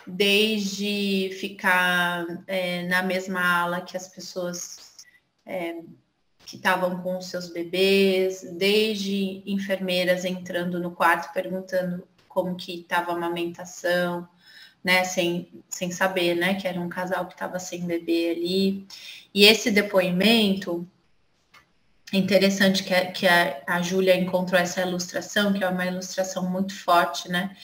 desde ficar na mesma ala que as pessoas que estavam com os seus bebês, desde enfermeiras entrando no quarto perguntando como que estava a amamentação, né, sem saber, né, que era um casal que estava sem bebê ali. E esse depoimento, é interessante que a Júlia encontrou essa ilustração, que é uma ilustração muito forte, né,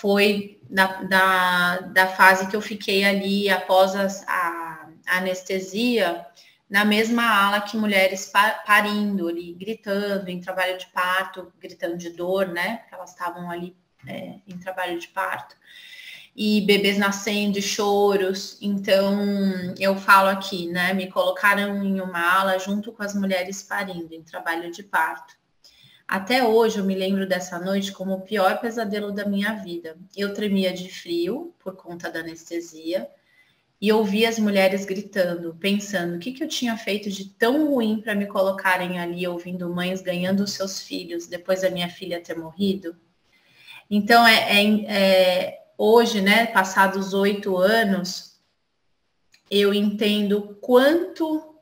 foi da fase que eu fiquei ali após a anestesia, na mesma ala que mulheres parindo ali, gritando em trabalho de parto, gritando de dor, né, porque elas estavam ali em trabalho de parto. E bebês nascendo de choros. Então, eu falo aqui, né? Me colocaram em uma ala junto com as mulheres parindo, em trabalho de parto. Até hoje, eu me lembro dessa noite como o pior pesadelo da minha vida. Eu tremia de frio por conta da anestesia e ouvia as mulheres gritando, pensando o que eu tinha feito de tão ruim para me colocarem ali, ouvindo mães ganhando os seus filhos depois da minha filha ter morrido. Então, hoje, né, passados 8 anos, eu entendo quanto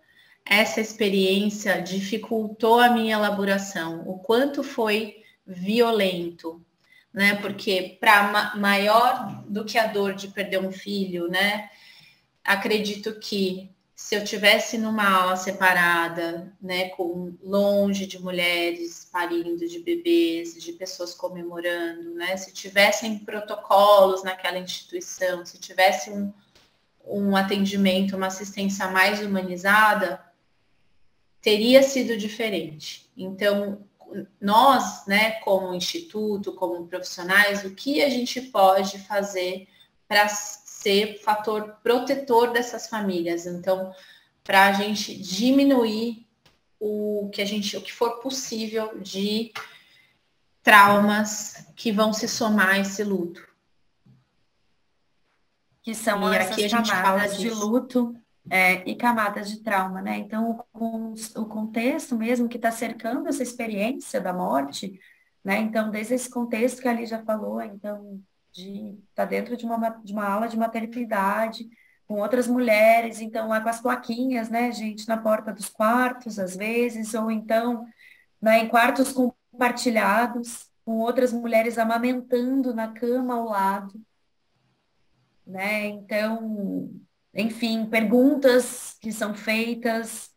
essa experiência dificultou a minha elaboração, o quanto foi violento, né? Porque para maior do que a dor de perder um filho, né? Acredito que se eu tivesse numa aula separada, né, longe de mulheres parindo, de bebês, de pessoas comemorando, né, se tivessem protocolos naquela instituição, se tivesse um atendimento, uma assistência mais humanizada, teria sido diferente. Então, nós, né, como instituto, como profissionais, o que a gente pode fazer para ser fator protetor dessas famílias? Então, para a gente diminuir o que for possível de traumas que vão se somar a esse luto. Que são E essas aqui a gente fala camadas de disso. luto e camadas de trauma, né? Então, o contexto mesmo que está cercando essa experiência da morte, né? Então, desde esse contexto que a Ali já falou, então, de estar dentro de uma aula de maternidade, com outras mulheres, então, lá com as plaquinhas, né, gente, na porta dos quartos, às vezes, ou então, né, em quartos compartilhados, com outras mulheres amamentando na cama ao lado, né? Então, enfim, perguntas que são feitas,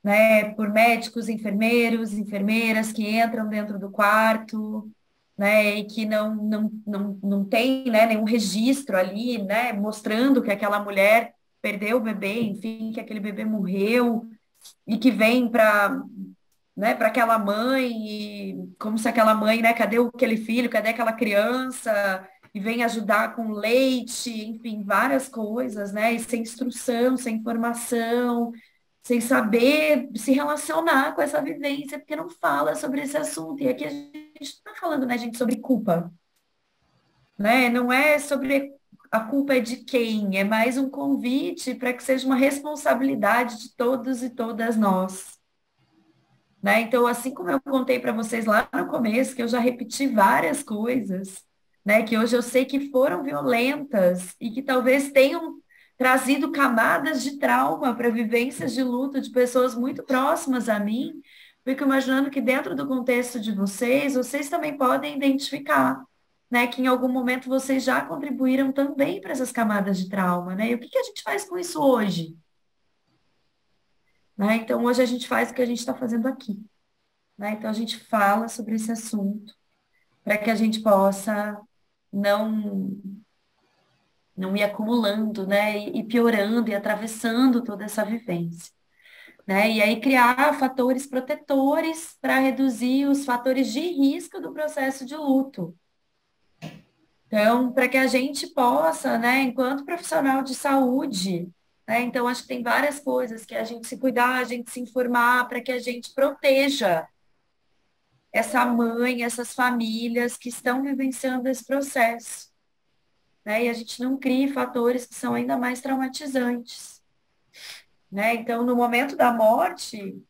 né, por médicos, enfermeiros, enfermeiras que entram dentro do quarto, né, e que não tem, né, nenhum registro ali, né, mostrando que aquela mulher perdeu o bebê, enfim, que aquele bebê morreu, e que vem para, né, para aquela mãe, e como se aquela mãe, né, cadê aquele filho, cadê aquela criança, e vem ajudar com leite, enfim, várias coisas, né, e sem instrução, sem informação, sem saber se relacionar com essa vivência, porque não fala sobre esse assunto. E aqui a gente está falando, né, gente, sobre culpa, né, não é sobre a culpa é de quem, é mais um convite para que seja uma responsabilidade de todos e todas nós. Né? Então, assim como eu contei para vocês lá no começo, que eu já repeti várias coisas, né, que hoje eu sei que foram violentas e que talvez tenham trazido camadas de trauma para vivências de luto de pessoas muito próximas a mim, fico imaginando que dentro do contexto de vocês, vocês também podem identificar, né, que em algum momento vocês já contribuíram também para essas camadas de trauma, né? E o que que a gente faz com isso hoje? Né? Então, hoje a gente faz o que a gente está fazendo aqui. né? Então a gente fala sobre esse assunto para que a gente possa não não ir acumulando, né? E piorando e atravessando toda essa vivência, né? E aí criar fatores protetores para reduzir os fatores de risco do processo de luto. Então, para que a gente possa, né, enquanto profissional de saúde, né, então acho que tem várias coisas que a gente se cuidar, a gente se informar, para que a gente proteja essa mãe, essas famílias que estão vivenciando esse processo, né, e a gente não crie fatores que são ainda mais traumatizantes, né? Então, no momento da morte,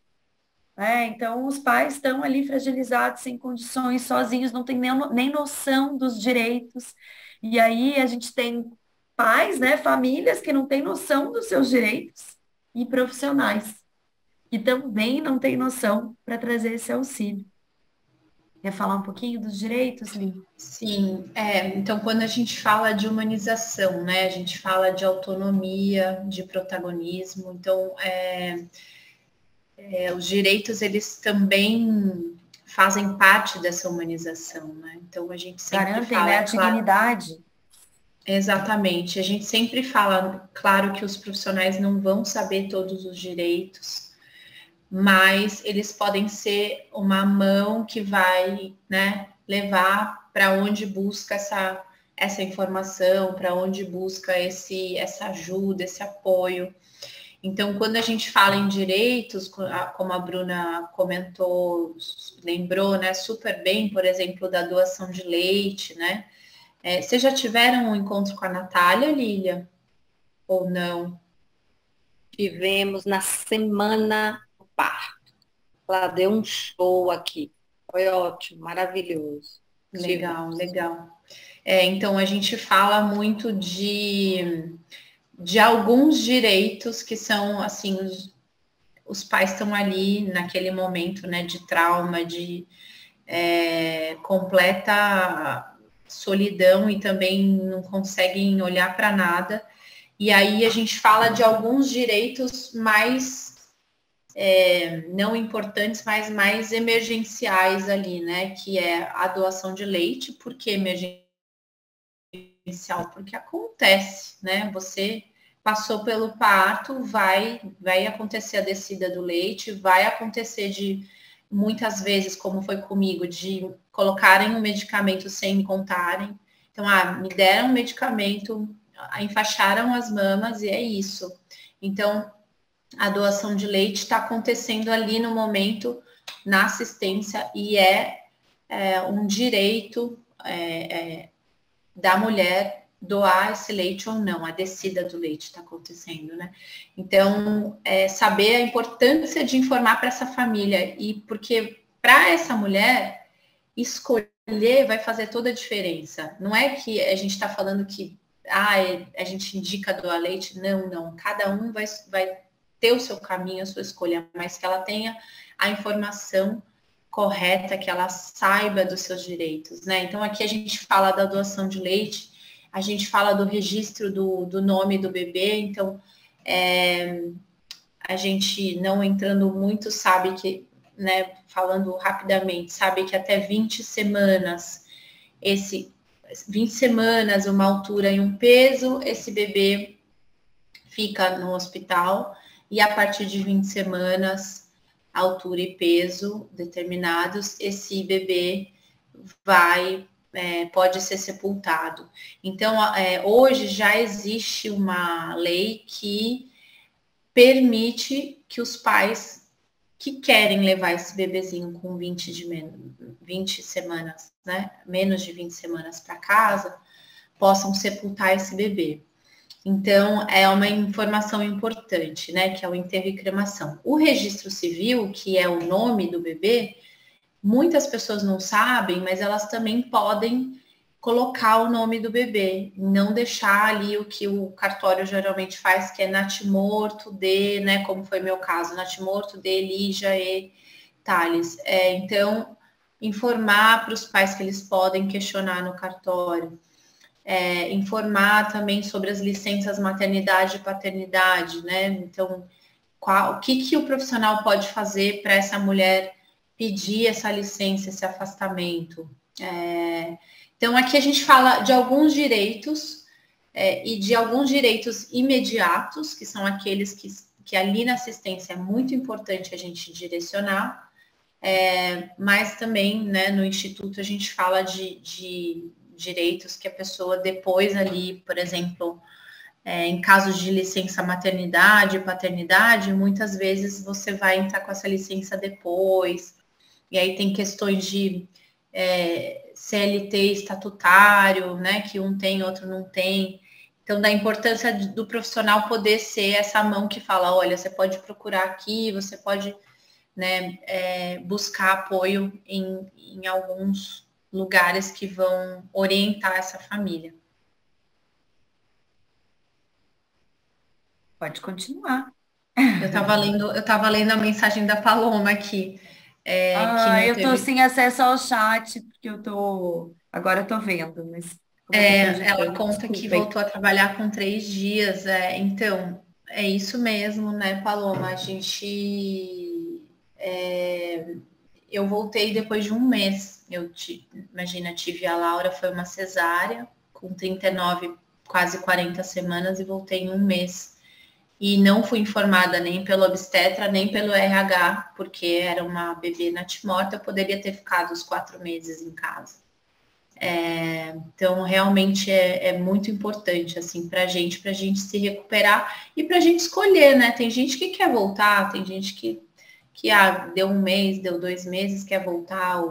né, então os pais estão ali fragilizados, sem condições, sozinhos, não têm nem noção dos direitos. E aí a gente tem pais, né, famílias que não têm noção dos seus direitos e profissionais que também não têm noção para trazer esse auxílio. Quer falar um pouquinho dos direitos, Li? Sim, então quando a gente fala de humanização, né, a gente fala de autonomia, de protagonismo, então os direitos eles também fazem parte dessa humanização, né? Então a gente sempre Garantem, fala, né, a é claro, dignidade. exatamente, a gente sempre fala, claro que os profissionais não vão saber todos os direitos, mas eles podem ser uma mão que vai, né, levar para onde busca essa informação, para onde busca essa ajuda, esse apoio. Então, quando a gente fala em direitos, como a Bruna comentou, lembrou, né, super bem, por exemplo, da doação de leite, né? Vocês já tiveram um encontro com a Natália, Lília? Ou não? Tivemos na semana do parto. Ela deu um show aqui. Foi ótimo, maravilhoso. Legal, Tivemos. legal. Então, a gente fala muito de alguns direitos que são, assim, os pais estão ali naquele momento, né, de trauma, de completa solidão e também não conseguem olhar para nada. E aí a gente fala de alguns direitos mais não importantes, mas mais emergenciais ali, né? Que é a doação de leite. Por que emergencial? Porque acontece, né? Você passou pelo parto, vai acontecer a descida do leite, vai acontecer de muitas vezes, como foi comigo, de colocarem um medicamento sem me contarem. Então, me deram um medicamento, enfaixaram as mamas e é isso. Então, a doação de leite está acontecendo ali no momento, na assistência, e um direito da mulher doar esse leite ou não, a descida do leite está acontecendo, né? Então, saber a importância de informar para essa família, e porque para essa mulher, escolher vai fazer toda a diferença. Não é que a gente está falando que a gente indica doar leite, não. Cada um vai ter o seu caminho, a sua escolha, mas que ela tenha a informação correta, que ela saiba dos seus direitos, né? Então, aqui a gente fala da doação de leite, a gente fala do registro do nome do bebê, então, a gente, não entrando muito, sabe que, né, falando rapidamente, sabe que até 20 semanas, 20 semanas, uma altura e um peso, esse bebê fica no hospital, e a partir de 20 semanas, altura e peso determinados, esse bebê pode ser sepultado. Então, hoje já existe uma lei que permite que os pais que querem levar esse bebezinho com 20 semanas, né, menos de 20 semanas para casa, possam sepultar esse bebê. Então, é uma informação importante, né, que é o enterro e cremação. O registro civil, que é o nome do bebê, muitas pessoas não sabem, mas elas também podem colocar o nome do bebê, não deixar ali o que o cartório geralmente faz, que é natimorto de, né, como foi meu caso, natimorto de Lígia e Thales. Então, informar para os pais que eles podem questionar no cartório. Informar também sobre as licenças maternidade e paternidade, né? Então, o que o profissional pode fazer para essa mulher pedir essa licença, esse afastamento. Então, aqui a gente fala de alguns direitos e de alguns direitos imediatos, que são aqueles que ali na assistência é muito importante a gente direcionar, mas também, né, no Instituto a gente fala de direitos que a pessoa depois ali, por exemplo, em casos de licença maternidade, paternidade, muitas vezes você vai entrar com essa licença depois, e aí tem questões de CLT estatutário, né, que um tem, outro não tem. Então, da importância do profissional poder ser essa mão que fala, olha, você pode procurar aqui, você pode, né, buscar apoio em alguns lugares que vão orientar essa família. Pode continuar. Eu estava lendo a mensagem da Paloma aqui. Eu tô sem acesso ao chat, porque agora eu tô vendo, mas como eu tô Ela projetando, conta que desculpem. voltou a trabalhar com 3 dias. Então, é isso mesmo, né, Paloma? A gente. Eu voltei depois de um mês. Imagina, tive a Laura, foi uma cesárea, com 39, quase 40 semanas, e voltei em um mês. E não fui informada nem pelo obstetra, nem pelo RH, porque era uma bebê natimorta, eu poderia ter ficado os 4 meses em casa. Então, realmente é muito importante, assim, pra gente se recuperar e pra gente escolher, né? Tem gente que quer voltar, tem gente que deu um mês, deu 2 meses, quer voltar,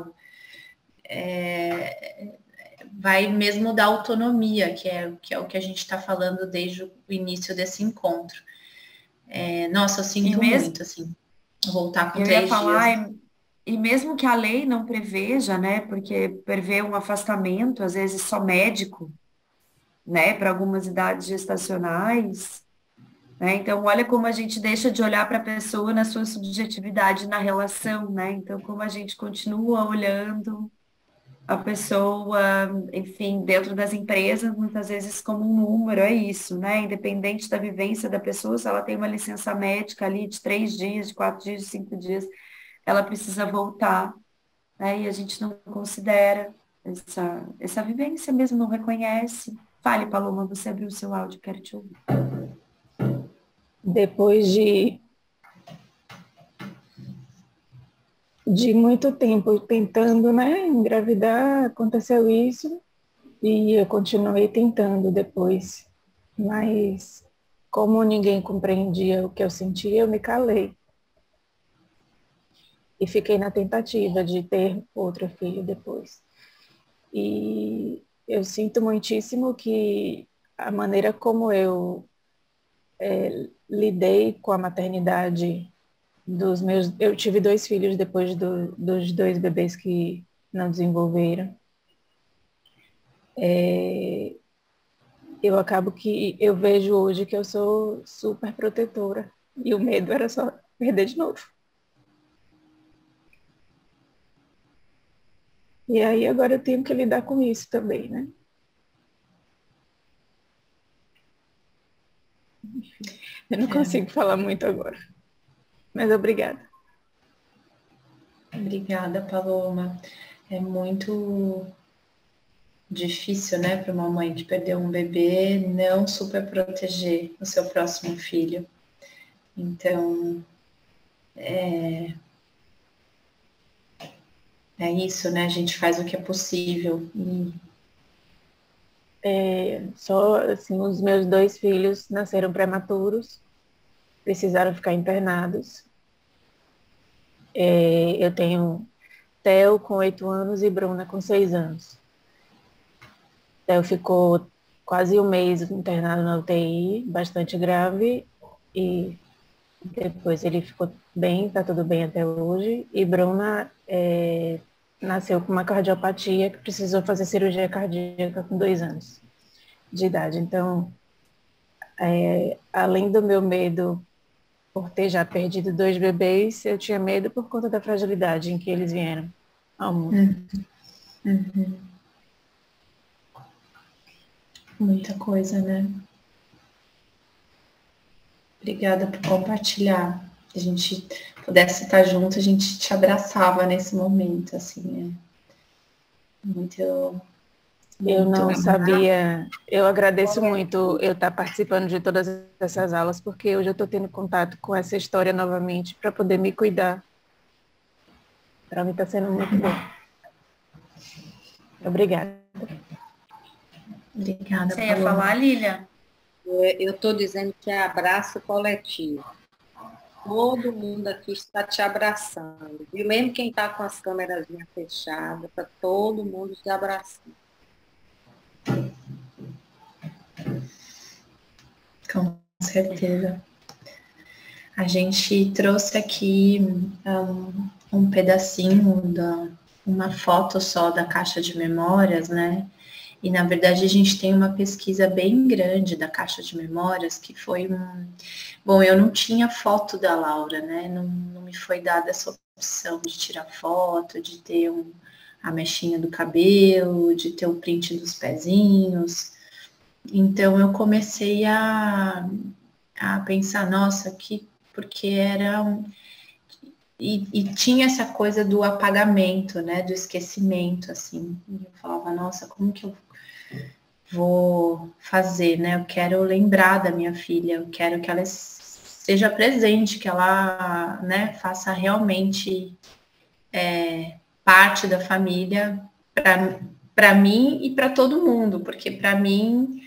vai mesmo dar autonomia, que é o que a gente está falando desde o início desse encontro. Nossa, eu sinto muito, assim, voltar com Eu ia 3 dias. falar, e mesmo que a lei não preveja, né, porque prevê um afastamento, às vezes só médico, né, para algumas idades gestacionais, né, então olha como a gente deixa de olhar para a pessoa na sua subjetividade na relação, né, então como a gente continua olhando a pessoa, enfim, dentro das empresas, muitas vezes como um número, é isso, né? Independente da vivência da pessoa, se ela tem uma licença médica ali de 3 dias, de 4 dias, de 5 dias, ela precisa voltar, né? E a gente não considera essa vivência mesmo, não reconhece. Fale, Paloma, você abriu o seu áudio, quero te ouvir. Depois de muito tempo tentando, né, engravidar, aconteceu isso e eu continuei tentando depois. Mas como ninguém compreendia o que eu sentia, eu me calei. E fiquei na tentativa de ter outro filho depois. E eu sinto muitíssimo que a maneira como eu lidei com a maternidade dos meus... Eu tive 2 filhos depois dos 2 bebês que não desenvolveram. Eu acabo que eu vejo hoje que eu sou super protetora e o medo era só perder de novo. E aí agora eu tenho que lidar com isso também, né? Eu não consigo falar muito agora. Mas obrigada. Obrigada, Paloma. É muito difícil, né, para uma mãe que perdeu um bebê não super proteger o seu próximo filho. Então, é isso, né? A gente faz o que é possível. Só, assim, os meus 2 filhos nasceram prematuros, precisaram ficar internados. Eu tenho Theo com 8 anos e Bruna com 6 anos. Theo ficou quase um mês internado na UTI, bastante grave, e depois ele ficou bem, tá tudo bem até hoje. E Bruna nasceu com uma cardiopatia que precisou fazer cirurgia cardíaca com 2 anos de idade. Então, além do meu medo por ter já perdido 2 bebês, eu tinha medo por conta da fragilidade em que eles vieram ao mundo. Muita coisa, né? Obrigada por compartilhar. A gente pudesse estar junto, a gente te abraçava nesse momento, assim, muito, Eu muito. não sabia, eu agradeço muito eu estar participando de todas essas aulas, porque hoje eu estou tendo contato com essa história novamente para poder me cuidar. Para mim está sendo muito bom. Obrigada. Obrigada, Você ia Paloma. falar, Lília? Eu estou dizendo que é abraço coletivo. Todo mundo aqui está te abraçando. E mesmo quem está com as câmeras fechadas, está todo mundo te abraçando. Com certeza. A gente trouxe aqui um pedacinho uma foto só da caixa de memórias, né? E, na verdade, a gente tem uma pesquisa bem grande da caixa de memórias, que foi Bom, eu não tinha foto da Laura, né? Não me foi dada essa opção de tirar foto, de ter a mechinha do cabelo, de ter o print dos pezinhos. Então, eu comecei a pensar, nossa, porque e tinha essa coisa do apagamento, né, do esquecimento, assim. E eu falava, nossa, como que eu vou fazer, né? Eu quero lembrar da minha filha, eu quero que ela esteja presente, que ela, né, faça realmente parte da família para mim e para todo mundo, porque para mim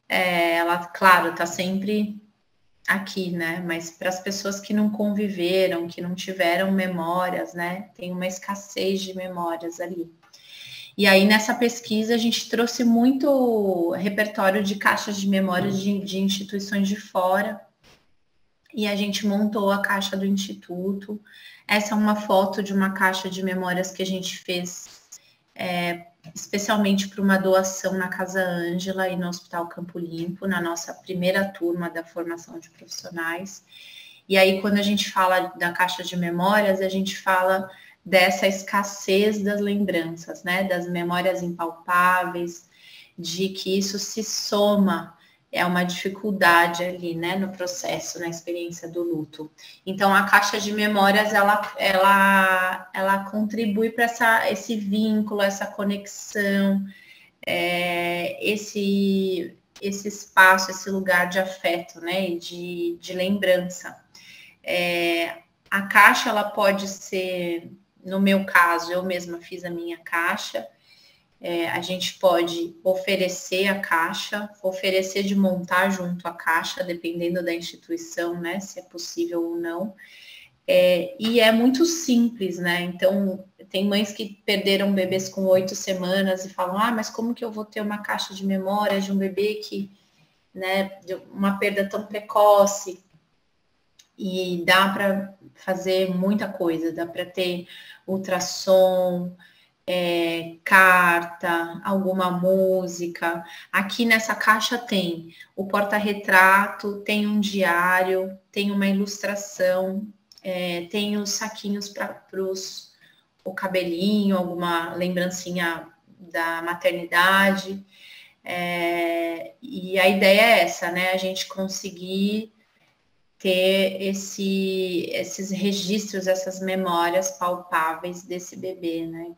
ela, claro, tá sempre aqui, né? Mas para as pessoas que não conviveram, que não tiveram memórias, né? Tem uma escassez de memórias ali. E aí, nessa pesquisa, a gente trouxe muito repertório de caixas de memórias de instituições de fora. E a gente montou a caixa do Instituto. Essa é uma foto de uma caixa de memórias que a gente fez especialmente para uma doação na Casa Ângela e no Hospital Campo Limpo, na nossa primeira turma da formação de profissionais. E aí, quando a gente fala da caixa de memórias, a gente fala dessa escassez das lembranças, né? Das memórias impalpáveis, de que isso se soma, é uma dificuldade ali, né? No processo, na experiência do luto. Então, a caixa de memórias, ela contribui para esse vínculo, essa conexão, esse espaço, esse lugar de afeto, né? E de lembrança. A caixa, ela pode ser, no meu caso, eu mesma fiz a minha caixa, a gente pode oferecer a caixa, oferecer de montar junto a caixa, dependendo da instituição, né, se é possível ou não, e é muito simples, né, então tem mães que perderam bebês com 8 semanas e falam, mas como que eu vou ter uma caixa de memória de um bebê que, né, de uma perda tão precoce? E dá para fazer muita coisa, dá para ter ultrassom, carta, alguma música. Aqui nessa caixa tem o porta-retrato, tem um diário, tem uma ilustração, tem os saquinhos para o cabelinho, alguma lembrancinha da maternidade. E a ideia é essa, né? A gente conseguir ter esses registros, essas memórias palpáveis desse bebê, né?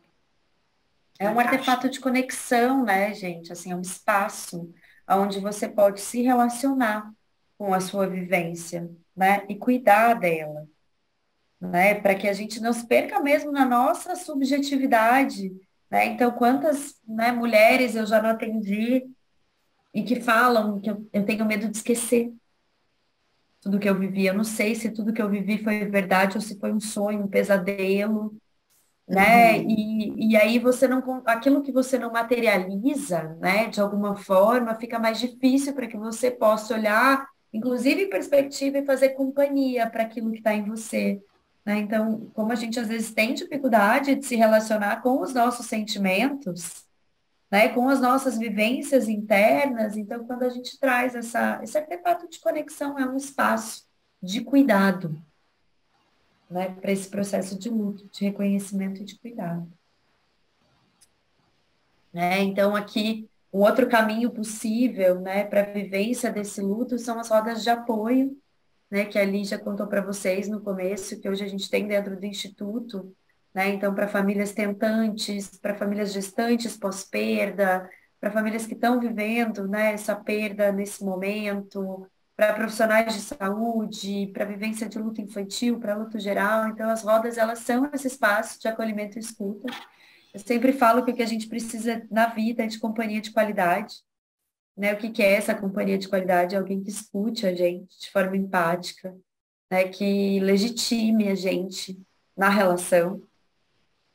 É um artefato de conexão, né, gente? Assim, é um espaço onde você pode se relacionar com a sua vivência, né? E cuidar dela, né? Para que a gente não se perca mesmo na nossa subjetividade, né? Então, quantas, né, mulheres eu já não atendi e que falam que eu tenho medo de esquecer tudo que eu vivi. Eu não sei se tudo que eu vivi foi verdade ou se foi um sonho, um pesadelo, né? E aí você não, aquilo que você não materializa, né, de alguma forma, fica mais difícil para que você possa olhar, inclusive em perspectiva, e fazer companhia para aquilo que está em você. Né? Então, como a gente às vezes tem dificuldade de se relacionar com os nossos sentimentos, né, com as nossas vivências internas, então quando a gente traz esse artefato de conexão, é um espaço de cuidado, né, para esse processo de luto, de reconhecimento e de cuidado. Né? Então, aqui, um outro caminho possível, né, para a vivência desse luto são as rodas de apoio, né, que a Lígia contou para vocês no começo, que hoje a gente tem dentro do Instituto, né? Então, para famílias tentantes, para famílias gestantes pós-perda, para famílias que estão vivendo, né, essa perda nesse momento, para profissionais de saúde, para vivência de luto infantil, para luto geral. Então, as rodas, elas são esse espaço de acolhimento e escuta. Eu sempre falo que o que a gente precisa na vida é de companhia de qualidade, né? O que que é essa companhia de qualidade? É alguém que escute a gente de forma empática, né? Que legitime a gente na relação,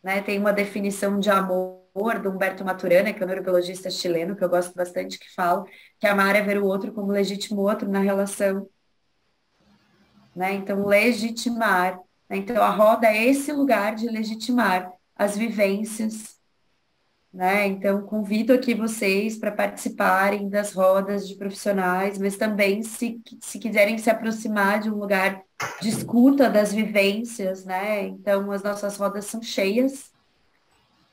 né? Tem uma definição de amor do Humberto Maturana, que é um neurobiologista chileno, que eu gosto bastante, que fala que amar é ver o outro como legítimo outro na relação, né? Então, legitimar, né? Então, a roda é esse lugar de legitimar as vivências, né? Então, convido aqui vocês para participarem das rodas de profissionais, mas também, se quiserem se aproximar de um lugar de escuta das vivências, né? Então, as nossas rodas são cheias,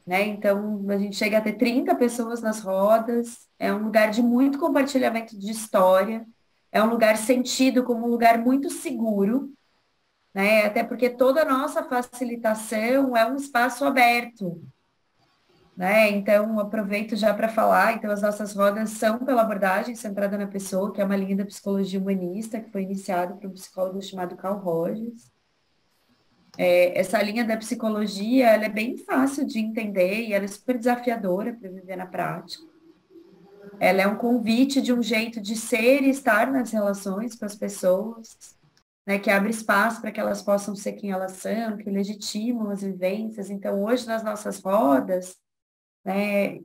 né? Então, a gente chega a ter 30 pessoas nas rodas, é um lugar de muito compartilhamento de história, é um lugar sentido como um lugar muito seguro, né? Até porque toda a nossa facilitação é um espaço aberto, né? Então, aproveito já para falar, então as nossas rodas são pela abordagem centrada na pessoa, que é uma linha da psicologia humanista, que foi iniciada por um psicólogo chamado Carl Rogers. Essa linha da psicologia, ela é bem fácil de entender e ela é super desafiadora para viver na prática. Ela é um convite de um jeito de ser e estar nas relações com as pessoas, né, que abre espaço para que elas possam ser quem elas são, que legitimam as vivências. Então, hoje, nas nossas rodas, né,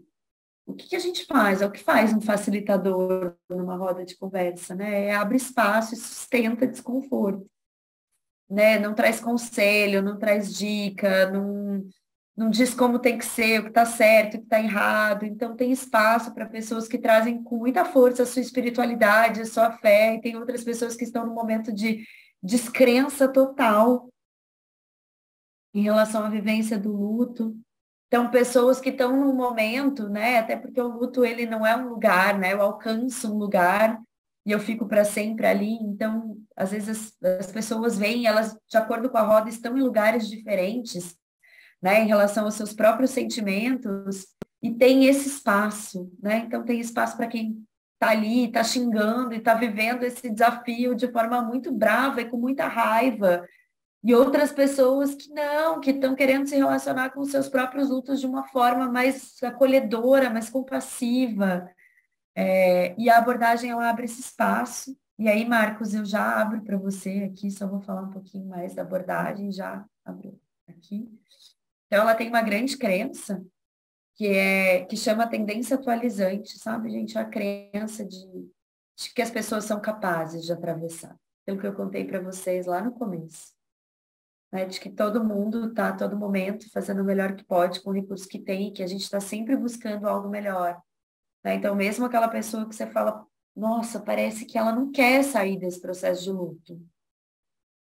o que que a gente faz? É o que faz um facilitador numa roda de conversa, né? Abre espaço e sustenta desconforto, né? Não traz conselho, não traz dica, não diz como tem que ser, o que está certo, o que está errado. Então, tem espaço para pessoas que trazem com muita força a sua espiritualidade, a sua fé, e tem outras pessoas que estão no momento de descrença total em relação à vivência do luto. Então, pessoas que estão num momento, né? Até porque o luto, ele não é um lugar, né? Eu alcanço um lugar e eu fico para sempre ali. Então, às vezes as pessoas veem, elas, de acordo com a roda, estão em lugares diferentes, né? Em relação aos seus próprios sentimentos e tem esse espaço, né? Então, tem espaço para quem está ali, está xingando e está vivendo esse desafio de forma muito brava e com muita raiva, e outras pessoas que não, que estão querendo se relacionar com os seus próprios lutos de uma forma mais acolhedora, mais compassiva. E a abordagem, ela abre esse espaço. E aí, Marcos, eu já abro para você aqui, só vou falar um pouquinho mais da abordagem, já abro aqui. Então, ela tem uma grande crença, que chama tendência atualizante, sabe, gente? A crença de que as pessoas são capazes de atravessar. Pelo que eu contei para vocês lá no começo, né, de que todo mundo está a todo momento fazendo o melhor que pode com o recurso que tem, e que a gente está sempre buscando algo melhor, né? Então, mesmo aquela pessoa que você fala, nossa, parece que ela não quer sair desse processo de luto,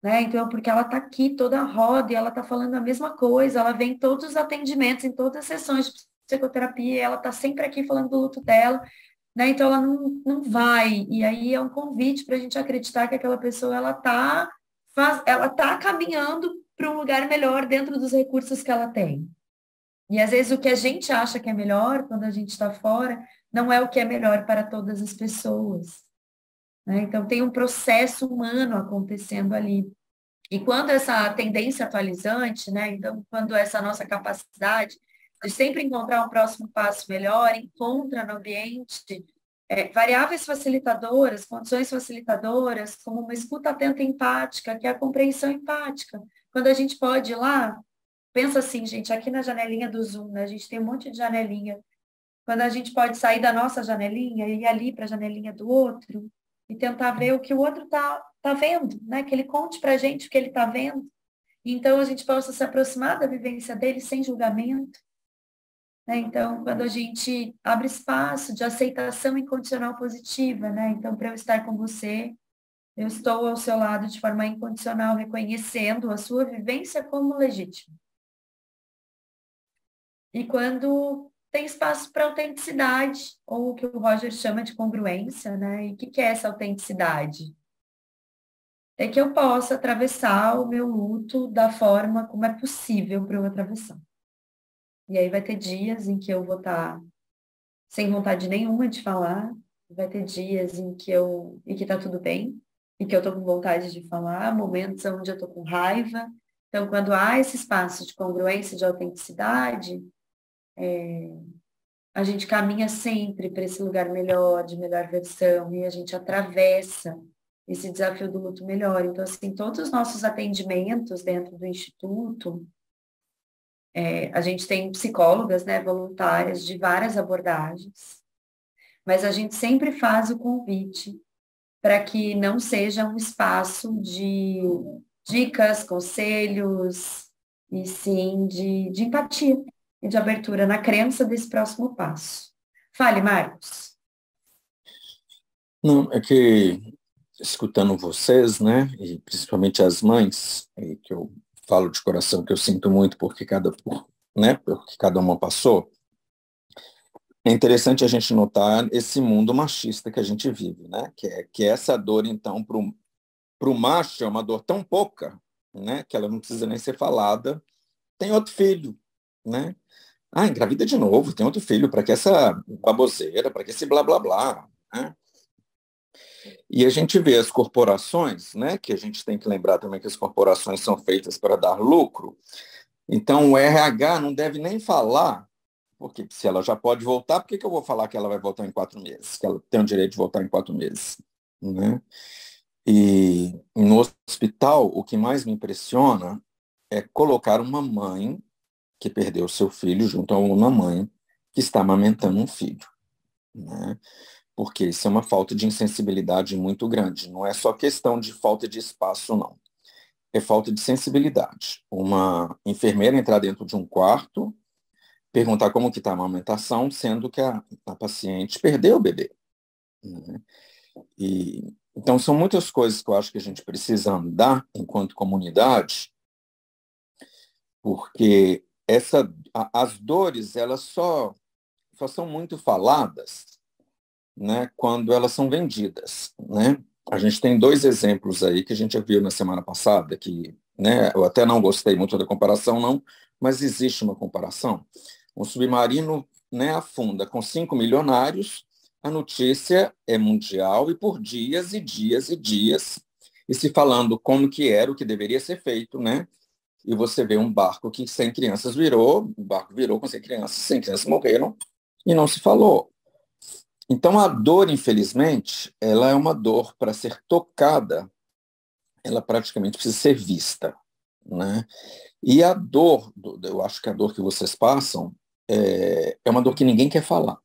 né? Então, porque ela está aqui toda a roda e ela está falando a mesma coisa, ela vem em todos os atendimentos, em todas as sessões de psicoterapia, e ela está sempre aqui falando do luto dela, né? Então, ela não vai. E aí é um convite para a gente acreditar que aquela pessoa, ela tá caminhando para um lugar melhor dentro dos recursos que ela tem. E às vezes o que a gente acha que é melhor quando a gente está fora, não é o que é melhor para todas as pessoas, né? Então tem um processo humano acontecendo ali. E quando essa tendência atualizante, né? Então, quando essa nossa capacidade de sempre encontrar um próximo passo melhor, encontra no ambiente variáveis facilitadoras, condições facilitadoras, como uma escuta atenta e empática, que é a compreensão empática. Quando a gente pode ir lá, pensa assim, gente, aqui na janelinha do Zoom, né, a gente tem um monte de janelinha. Quando a gente pode sair da nossa janelinha e ir ali para a janelinha do outro e tentar ver o que o outro tá vendo, né? Que ele conte para a gente o que ele está vendo. Então, a gente possa se aproximar da vivência dele sem julgamento, né? Então, quando a gente abre espaço de aceitação incondicional positiva, né? Então, para eu estar com você, eu estou ao seu lado de forma incondicional, reconhecendo a sua vivência como legítima. E quando tem espaço para autenticidade, ou o que o Roger chama de congruência, né? E o que é essa autenticidade? é que eu possa atravessar o meu luto da forma como é possível para eu atravessar. E aí vai ter dias em que eu vou estar sem vontade nenhuma de falar, vai ter dias em que tá tudo bem, em que eu tô com vontade de falar, momentos onde eu tô com raiva. Então, quando há esse espaço de congruência, de autenticidade, a gente caminha sempre para esse lugar melhor, de melhor versão, e a gente atravessa esse desafio do luto melhor. Então, assim, todos os nossos atendimentos dentro do Instituto, a gente tem psicólogas, né, voluntárias de várias abordagens, mas a gente sempre faz o convite para que não seja um espaço de dicas, conselhos, e sim de empatia e de abertura na crença desse próximo passo. Fale, Marcos. Não, é que escutando vocês, né, e principalmente as mães, e que eu falo de coração que eu sinto muito porque cada uma passou, é interessante a gente notar esse mundo machista que a gente vive, né, que é essa dor, então, para o macho é uma dor tão pouca, né, que ela não precisa nem ser falada, tem outro filho, né, engravida de novo, tem outro filho, para que essa baboseira, para que esse blá blá blá, né? E a gente vê as corporações, né, que a gente tem que lembrar também que as corporações são feitas para dar lucro. Então, o RH não deve nem falar, porque se ela já pode voltar, por que eu vou falar que ela vai voltar em 4 meses? Que ela tem o direito de voltar em 4 meses, né? E no hospital, o que mais me impressiona é colocar uma mãe que perdeu seu filho junto a uma mãe que está amamentando um filho, né? Porque isso é uma falta de insensibilidade muito grande. Não é só questão de falta de espaço, não. É falta de sensibilidade. Uma enfermeira entrar dentro de um quarto, perguntar como que está a amamentação, sendo que a paciente perdeu o bebê, né? Então, são muitas coisas que eu acho que a gente precisa andar enquanto comunidade, porque as dores, elas só são muito faladas, né, quando elas são vendidas, né? A gente tem 2 exemplos aí que a gente já viu na semana passada, que, né, eu até não gostei muito da comparação, não, mas existe uma comparação. Um submarino, né, afunda com 5 milionários, a notícia é mundial e por dias e dias e dias, e se falando como que era, o que deveria ser feito, né? E você vê um barco que 100 crianças virou, o barco virou com 100 crianças morreram, e não se falou. Então, a dor, infelizmente, ela é uma dor para ser tocada, ela praticamente precisa ser vista, né? E a dor, eu acho que a dor que vocês passam é uma dor que ninguém quer falar,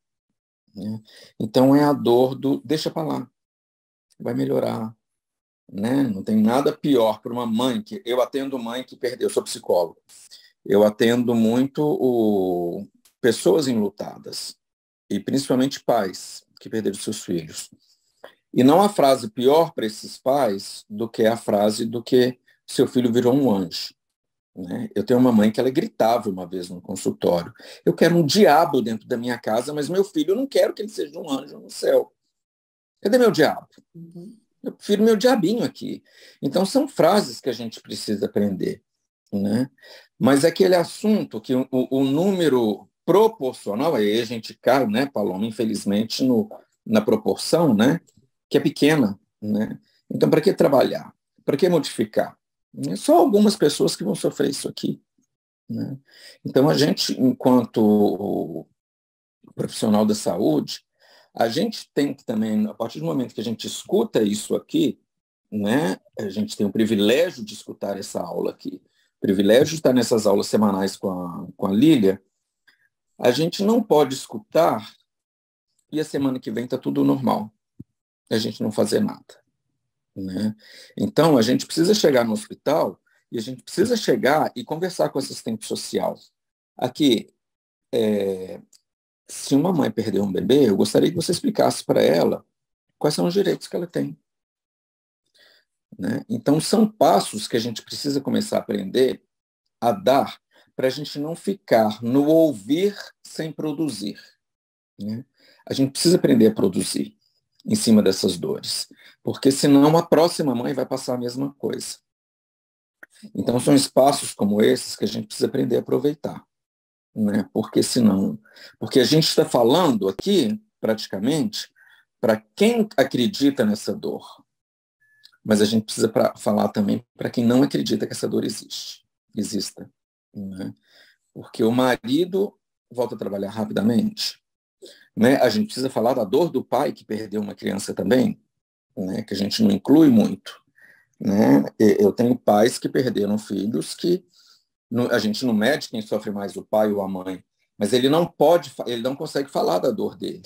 né? Então, é a dor do deixa para lá, vai melhorar, né? Não tem nada pior para uma mãe, que eu atendo mãe que perdeu, eu sou psicólogo, eu atendo muito pessoas enlutadas, e principalmente pais que perderam seus filhos. E não há frase pior para esses pais do que a frase do que seu filho virou um anjo, né? Eu tenho uma mãe que ela gritava uma vez no consultório: eu quero um diabo dentro da minha casa, mas meu filho, eu não quero que ele seja um anjo no céu. Cadê meu diabo? Eu prefiro meu diabinho aqui. Então, são frases que a gente precisa aprender, né? Mas é aquele assunto que o número proporcional, aí a gente cai, né, Paloma, infelizmente, na proporção, né, que é pequena, né? Então, para que trabalhar? Para que modificar? Só algumas pessoas que vão sofrer isso aqui, né? Então, a gente, enquanto profissional da saúde, a gente tem que também, a partir do momento que a gente escuta isso aqui, né, a gente tem o privilégio de escutar essa aula aqui, o privilégio de estar nessas aulas semanais com a Lília, a gente não pode escutar e a semana que vem está tudo normal, a gente não fazer nada, né? Então, a gente precisa chegar no hospital e a gente precisa chegar e conversar com o assistente social. Aqui, se uma mãe perder um bebê, eu gostaria que você explicasse para ela quais são os direitos que ela tem, né? Então, são passos que a gente precisa começar a aprender a dar para a gente não ficar no ouvir sem produzir, né? A gente precisa aprender a produzir. em cima dessas dores, porque senão a próxima mãe vai passar a mesma coisa. Então são espaços como esses que a gente precisa aprender a aproveitar, né? Porque a gente está falando aqui, praticamente, para quem acredita nessa dor, mas a gente precisa falar também para quem não acredita que essa dor exista, né? Porque o marido volta a trabalhar rapidamente, né? A gente precisa falar da dor do pai que perdeu uma criança também, né? Que a gente não inclui muito, né? Eu tenho pais que perderam filhos que a gente não mede quem sofre mais, o pai ou a mãe, mas ele não consegue falar da dor dele.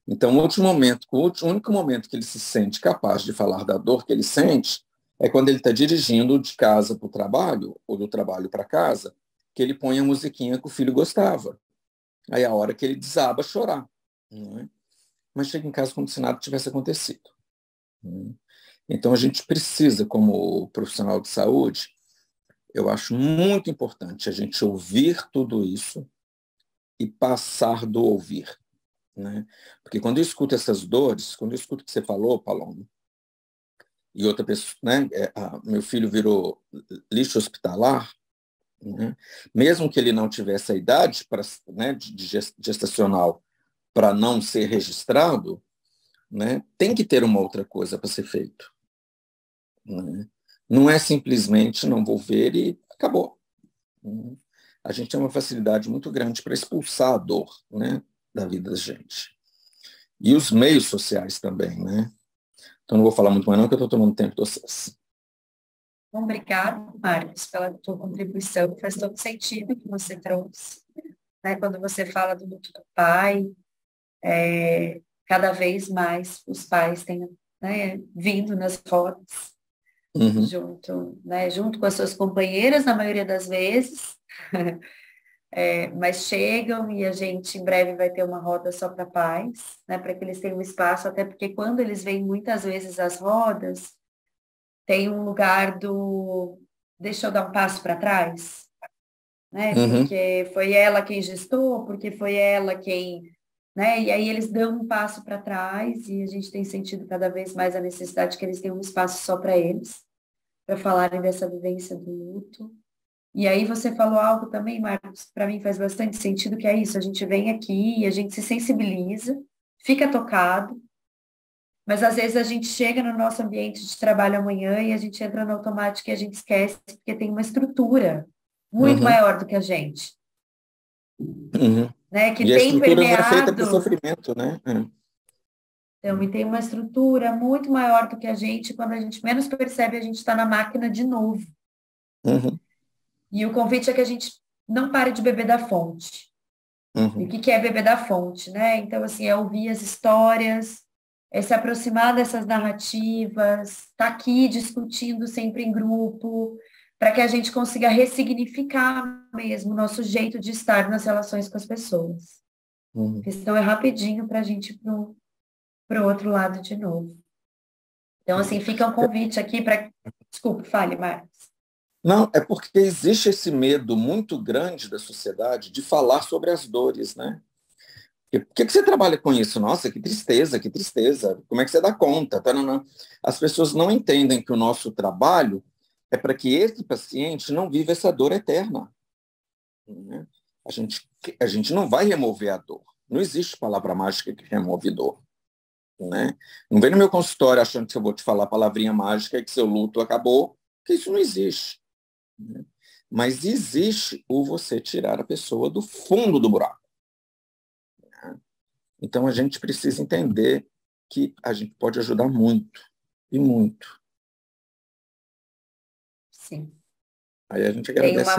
Então, o único momento que ele se sente capaz de falar da dor que ele sente é quando ele está dirigindo de casa para o trabalho, ou do trabalho para casa, que ele põe a musiquinha que o filho gostava. Aí é a hora que ele desaba a chorar. Não é? Mas chega em casa como se nada tivesse acontecido. Então, a gente precisa, como profissional de saúde, eu acho muito importante a gente ouvir tudo isso e passar do ouvir, né? Porque quando eu escuto essas dores, quando eu escuto o que você falou, Paloma, e outra pessoa, né? Meu filho virou lixo hospitalar, né? Mesmo que ele não tivesse a idade né, de gestacional para não ser registrado, né? Tem que ter uma outra coisa para ser feito, né? Não é simplesmente não vou ver e acabou. A gente tem uma facilidade muito grande para expulsar a dor, né, da vida da gente. E os meios sociais também, né? Então não vou falar muito mais não, que eu estou tomando tempo de vocês. Obrigada, Marcos, pela tua contribuição. Faz todo sentido o que você trouxe, né? Quando você fala do luto do pai, cada vez mais os pais têm, né, vindo nas rodas, junto com as suas companheiras, na maioria das vezes, mas chegam e a gente em breve vai ter uma roda só para pais, né, para que eles tenham um espaço, até porque quando eles vêm muitas vezes às rodas, tem um lugar deixa eu dar um passo para trás, né, porque foi ela quem gestou, porque foi ela quem, né, e aí eles dão um passo para trás e a gente tem sentido cada vez mais a necessidade que eles tenham um espaço só para eles, para falarem dessa vivência do luto. E aí você falou algo também, Marcos, para mim faz bastante sentido, que é isso, a gente vem aqui e a gente se sensibiliza, fica tocado, mas às vezes a gente chega no nosso ambiente de trabalho amanhã e a gente entra no automático e a gente esquece, porque tem uma estrutura muito maior do que a gente. Né, que e a tem estrutura permeado... é feita por sofrimento, né? Então, e tem uma estrutura muito maior do que a gente, quando a gente menos percebe, a gente está na máquina de novo. E o convite é que a gente não pare de beber da fonte. E o que é beber da fonte, né? Então, assim, é ouvir as histórias, é se aproximar dessas narrativas, tá aqui discutindo sempre em grupo, para que a gente consiga ressignificar mesmo o nosso jeito de estar nas relações com as pessoas. A questão é rapidinho para a gente ir para o outro lado de novo. Então, assim, fica um convite aqui para... Desculpe, fale, Marcos. Não, é porque existe esse medo muito grande da sociedade de falar sobre as dores, né? Por que você trabalha com isso? Nossa, que tristeza, que tristeza. Como é que você dá conta? As pessoas não entendem que o nosso trabalho é para que esse paciente não viva essa dor eterna, né? A gente não vai remover a dor. Não existe palavra mágica que remove dor, né? Não vem no meu consultório achando que eu vou te falar a palavrinha mágica e que seu luto acabou, porque isso não existe. Mas existe o você tirar a pessoa do fundo do buraco. Então a gente precisa entender que a gente pode ajudar muito, e muito. Sim. Aí a gente agradece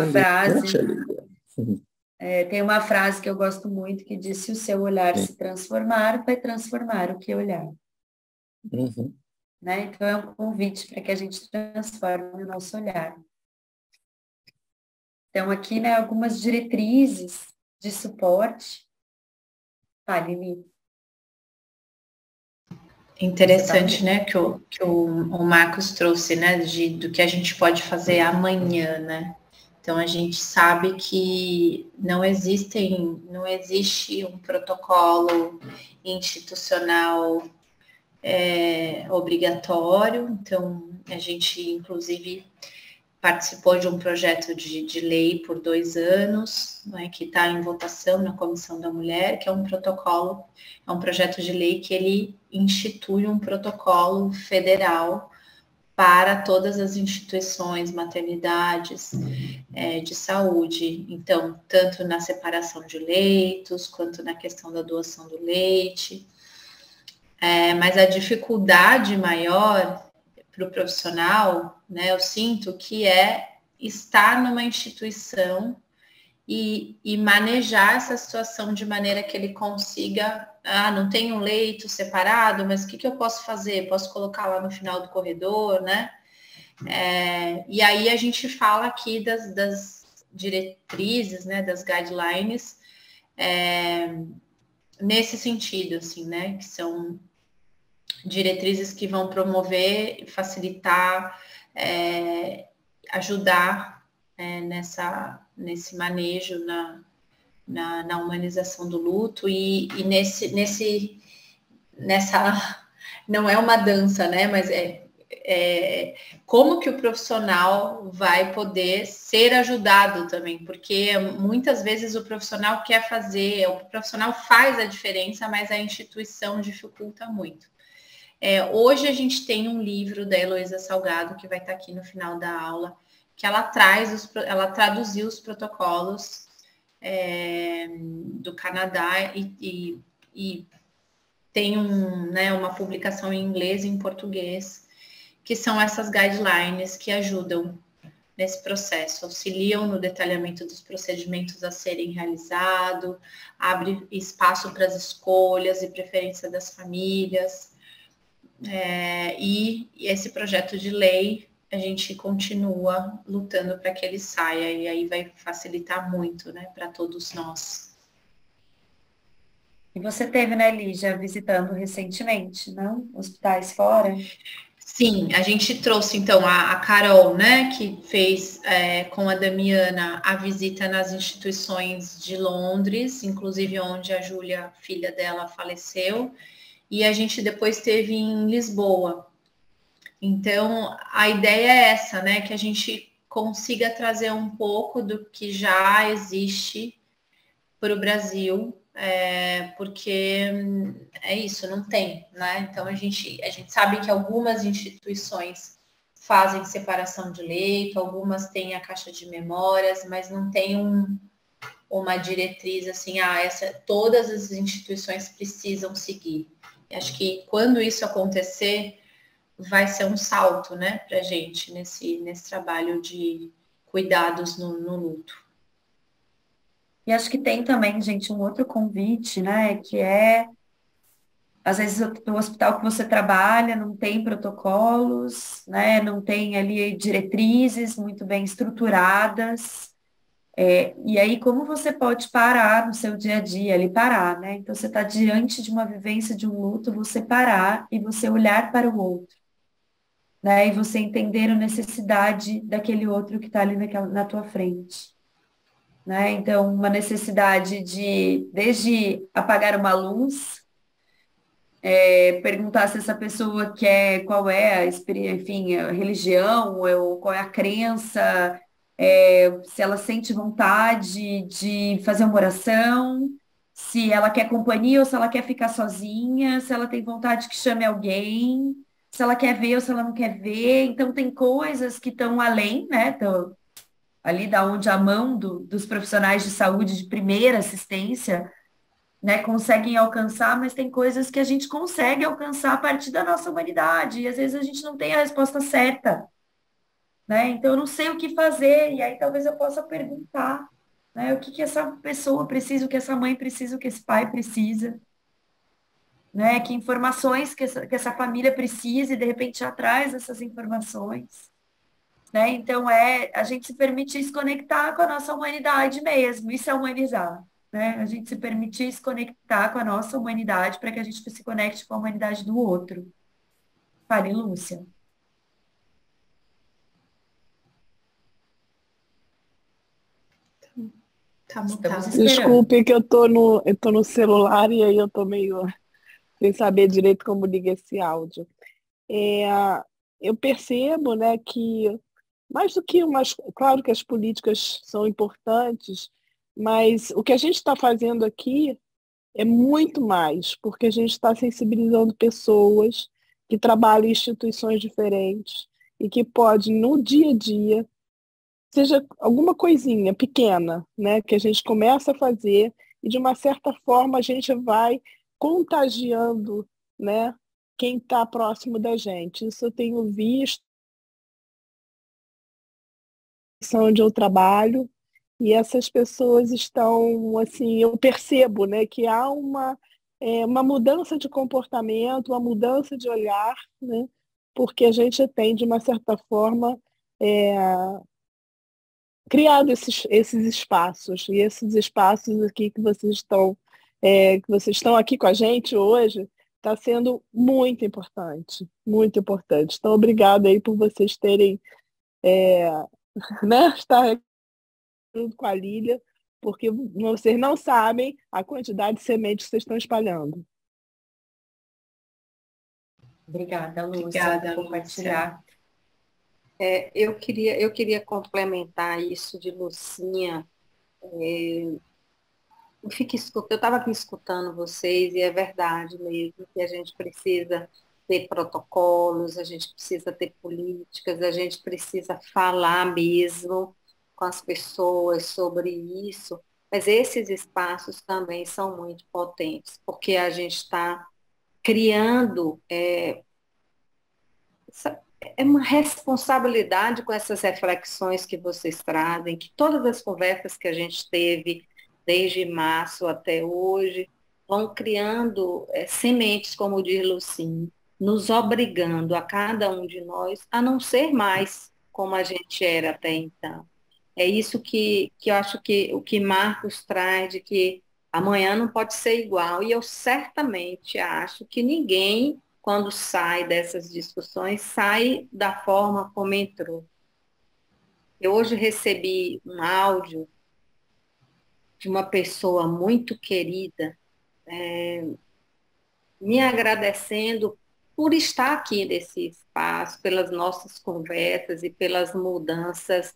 tem uma frase que eu gosto muito que diz: se o seu olhar se transformar, vai transformar o que olhar. Né? Então é um convite para que a gente transforme o nosso olhar. Então, aqui, né, algumas diretrizes de suporte. Lili. Interessante, né, que o Marcos trouxe, né, do que a gente pode fazer amanhã, né? Então, a gente sabe que não existe um protocolo institucional obrigatório. Então, a gente, inclusive, participou de um projeto de lei por 2 anos, né, que está em votação na Comissão da Mulher, que é um protocolo, é um projeto de lei que ele institui um protocolo federal para todas as instituições, maternidades de saúde. Então, tanto na separação de leitos, quanto na questão da doação do leite. Mas a dificuldade maior para o profissional, né, eu sinto que é estar numa instituição e manejar essa situação de maneira que ele consiga, não tem um leito separado, mas o que eu posso fazer? Posso colocar lá no final do corredor, né? E aí a gente fala aqui das diretrizes, né, das guidelines, nesse sentido, assim, né, que são diretrizes que vão promover, facilitar, ajudar nesse manejo na humanização do luto e nessa não é uma dança, né? Mas como que o profissional vai poder ser ajudado também, porque muitas vezes o profissional quer fazer, o profissional faz a diferença, mas a instituição dificulta muito. Hoje a gente tem um livro da Heloísa Salgado, que vai estar aqui no final da aula, que ela traduziu os protocolos do Canadá e tem uma publicação em inglês e em português, que são essas guidelines que ajudam nesse processo, auxiliam no detalhamento dos procedimentos a serem realizados, abre espaço para as escolhas e preferência das famílias. E esse projeto de lei, a gente continua lutando para que ele saia, e aí vai facilitar muito, né, para todos nós. E você teve, né, Lígia, visitando recentemente, não? Hospitais fora? Sim, a gente trouxe, então, a Carol, né, que fez com a Damiana a visita nas instituições de Londres, inclusive onde a Júlia, filha dela, faleceu, e a gente depois teve em Lisboa. Então, a ideia é essa, né? Que a gente consiga trazer um pouco do que já existe para o Brasil, porque é isso, não tem, né? Então, a gente sabe que algumas instituições fazem separação de leito, algumas têm a caixa de memórias, mas não tem uma diretriz assim, todas as instituições precisam seguir. Acho que quando isso acontecer, vai ser um salto, né, para a gente nesse trabalho de cuidados no luto. E acho que tem também, gente, um outro convite, né, que às vezes o hospital que você trabalha não tem protocolos, né, não tem ali diretrizes muito bem estruturadas. E aí, como você pode parar no seu dia a dia, ali parar, né? Então, você está diante de uma vivência de um luto, você parar e você olhar para o outro, né? E você entender a necessidade daquele outro que está ali na tua frente, né? Então, uma necessidade desde apagar uma luz, perguntar se essa pessoa quer, qual é enfim, a religião, ou qual é a crença, se ela sente vontade de fazer uma oração, se ela quer companhia ou se ela quer ficar sozinha, se ela tem vontade que chame alguém, se ela quer ver ou se ela não quer ver. Então, tem coisas que estão além, né? Ali da onde a mão dos profissionais de saúde de primeira assistência, né, conseguem alcançar, mas tem coisas que a gente consegue alcançar a partir da nossa humanidade, e às vezes a gente não tem a resposta certa, né? Então eu não sei o que fazer, e aí talvez eu possa perguntar, né, o que essa pessoa precisa, o que essa mãe precisa, o que esse pai precisa, né? Que informações que essa família precisa, e de repente já traz essas informações. Né? Então, a gente se permitir se conectar com a nossa humanidade mesmo, isso é humanizar, né? A gente se permitir se conectar com a nossa humanidade para que a gente se conecte com a humanidade do outro. Fale, Lúcia. Tá mutado. Desculpe que eu tô no celular e aí eu tô meio sem saber direito como liga esse áudio. Eu percebo, né, que mais do que umas... Claro que as políticas são importantes, mas o que a gente está fazendo aqui é muito mais, porque a gente está sensibilizando pessoas que trabalham em instituições diferentes e que pode, no dia a dia, seja alguma coisinha pequena, né, que a gente começa a fazer e, de uma certa forma, a gente vai contagiando, né, quem está próximo da gente. Isso eu tenho visto onde eu trabalho, e essas pessoas estão, assim, eu percebo, né, que há uma mudança de comportamento, uma mudança de olhar, né, porque a gente tem, de uma certa forma, criado esses espaços, e esses espaços aqui que vocês estão aqui com a gente hoje, está sendo muito importante, muito importante. Então, obrigada aí por vocês terem, né, estar junto com a Lília, porque vocês não sabem a quantidade de sementes que vocês estão espalhando. Obrigada, Lúcia, Obrigada, por compartilhar. Eu queria complementar isso de Lucinha. Eu estava aqui escutando vocês, e é verdade mesmo que a gente precisa ter protocolos, a gente precisa ter políticas, a gente precisa falar mesmo com as pessoas sobre isso, mas esses espaços também são muito potentes, porque a gente está criando uma responsabilidade com essas reflexões que vocês trazem, que todas as conversas que a gente teve desde março até hoje vão criando sementes, como diz Lucinha, nos obrigando a cada um de nós a não ser mais como a gente era até então. É isso que eu acho que o que Marcos traz, de que amanhã não pode ser igual, e eu certamente acho que ninguém, quando sai dessas discussões, sai da forma como entrou. Eu hoje recebi um áudio de uma pessoa muito querida, me agradecendo por estar aqui nesse espaço, pelas nossas conversas e pelas mudanças